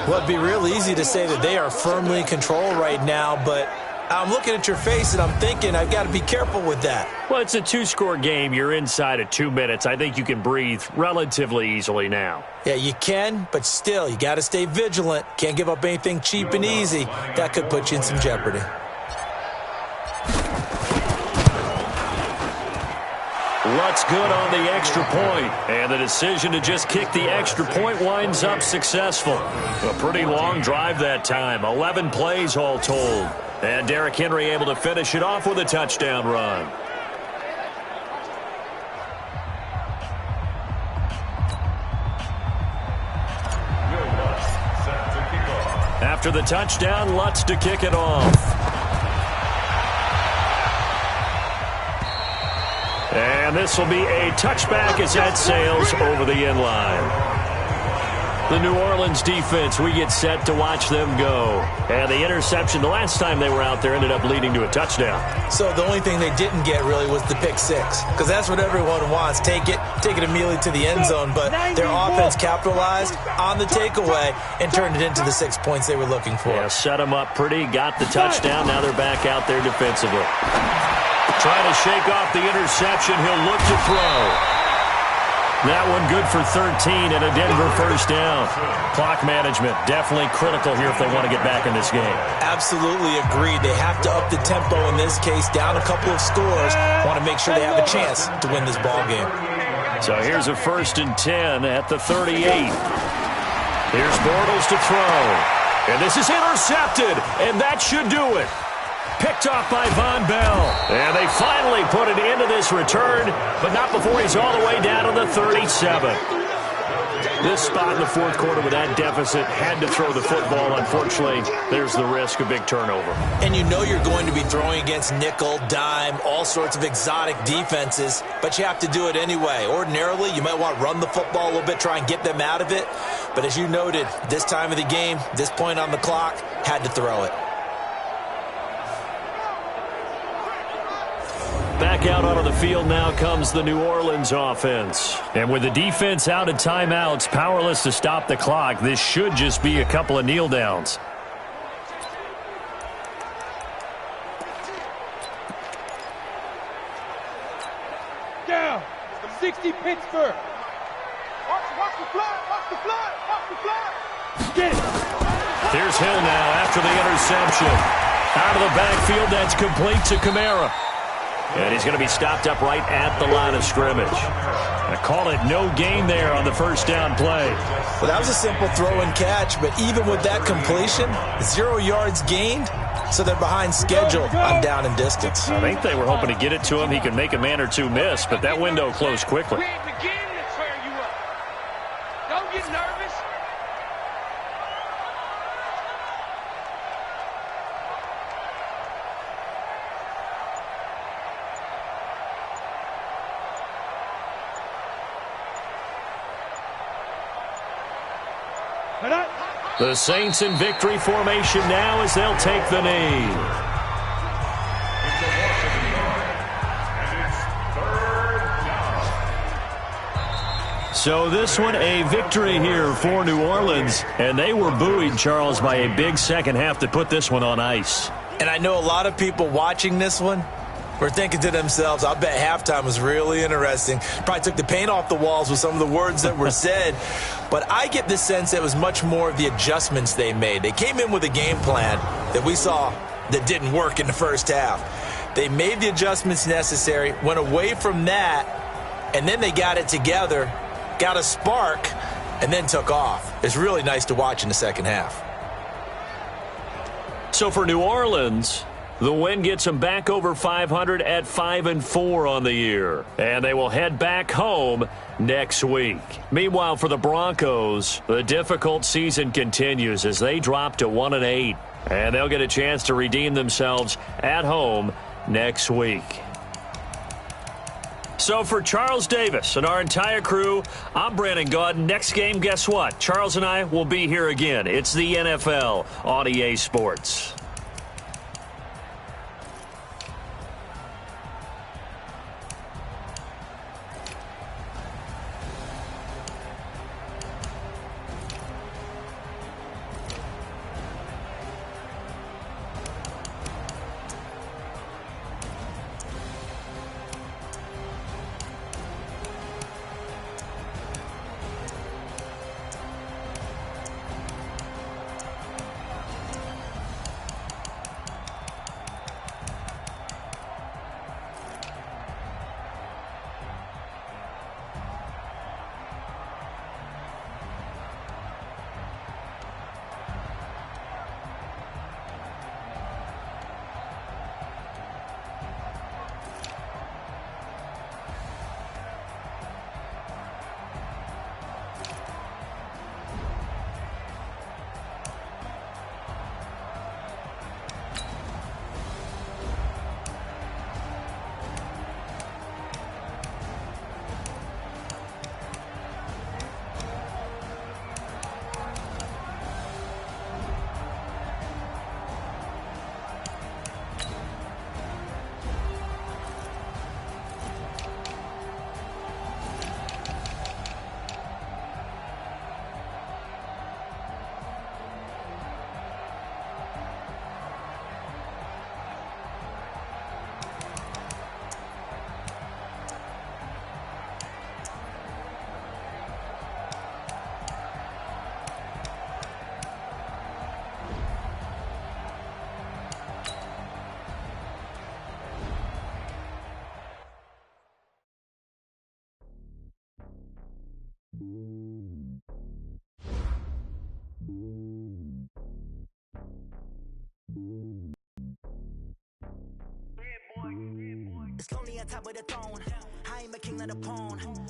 Speaker 4: Well, it'd be real easy to say that they are firmly in control right now, but I'm looking at your face and I'm thinking I've got to be careful with that.
Speaker 3: Well, it's a 2-score game. You're inside of 2 minutes. I think you can breathe relatively easily now.
Speaker 4: Yeah, you can, but still, you got to stay vigilant. Can't give up anything cheap and easy. That could put you in some jeopardy.
Speaker 3: Lutz good on the extra point, and the decision to just kick the extra point winds up successful. A pretty long drive that time, 11 plays all told. And Derrick Henry able to finish it off with a touchdown run. After the touchdown, Lutz to kick it off. And this will be a touchback as that sails over the end line. The New Orleans defense, we get set to watch them go. And the interception the last time they were out there ended up leading to a touchdown.
Speaker 4: So the only thing they didn't get really was the pick 6, because that's what everyone wants. Take it immediately to the end zone. But their offense capitalized on the takeaway and turned it into the 6 points they were looking for.
Speaker 3: Yeah, set them up pretty, got the touchdown. Now they're back out there defensively. Trying to shake off the interception. He'll look to throw. That one good for 13 and a Denver first down. Clock management definitely critical here if they want to get back in this game.
Speaker 4: Absolutely agreed. They have to up the tempo in this case, down a couple of scores. Want to make sure they have a chance to win this ball game.
Speaker 3: So here's a 1st and 10 at the 38. Here's Bortles to throw. And this is intercepted, and that should do it. Picked off by Von Bell. And they finally put it into this return, but not before he's all the way down to the 37. This spot in the fourth quarter with that deficit, had to throw the football. Unfortunately, there's the risk of big turnover.
Speaker 4: And you know you're going to be throwing against nickel, dime, all sorts of exotic defenses, but you have to do it anyway. Ordinarily, you might want to run the football a little bit, try and get them out of it. But as you noted, this time of the game, this point on the clock, had to throw it.
Speaker 3: Back out onto the field now comes the New Orleans offense. And with the defense out of timeouts, powerless to stop the clock, this should just be a couple of kneel downs.
Speaker 5: Down. 60 Pittsburgh. Watch the flood. Watch the flood. Watch the flood. Get it.
Speaker 3: Here's Hill now after the interception. Out of the backfield, that's complete to Kamara. And he's going to be stopped up right at the line of scrimmage. I call it no gain there on the first down play.
Speaker 4: Well, that was a simple throw and catch, but even with that completion, 0 yards gained, so they're behind schedule on down and distance.
Speaker 3: I think they were hoping to get it to him. He could make a man or two miss, but that window closed quickly.
Speaker 5: We ain't beginning to tear you up. Don't get nervous.
Speaker 3: The Saints in victory formation now as they'll take the knee. So this one, a victory here for New Orleans. And they were buoyed, Charles, by a big second half that put this one on ice.
Speaker 8: And I know a lot of people watching this one were thinking to themselves, I bet halftime was really interesting. Probably took the paint off the walls with some of the words that were said. But I get the sense that it was much more of the adjustments they made. They came in with a game plan that we saw that didn't work in the first half. They made the adjustments necessary, went away from that, and then they got it together, got a spark, and then took off. It's really nice to watch in the second half.
Speaker 3: So for New Orleans, the win gets them back over 500 at 5-4 on the year. And they will head back home next week. Meanwhile, for the Broncos, the difficult season continues as they drop to 1-8. And they'll get a chance to redeem themselves at home next week. So for Charles Davis and our entire crew, I'm Brandon Gaudin. Next game, guess what? Charles and I will be here again. It's the NFL on EA Sports.
Speaker 1: It's lonely on top of the throne. I am a king of the pawn.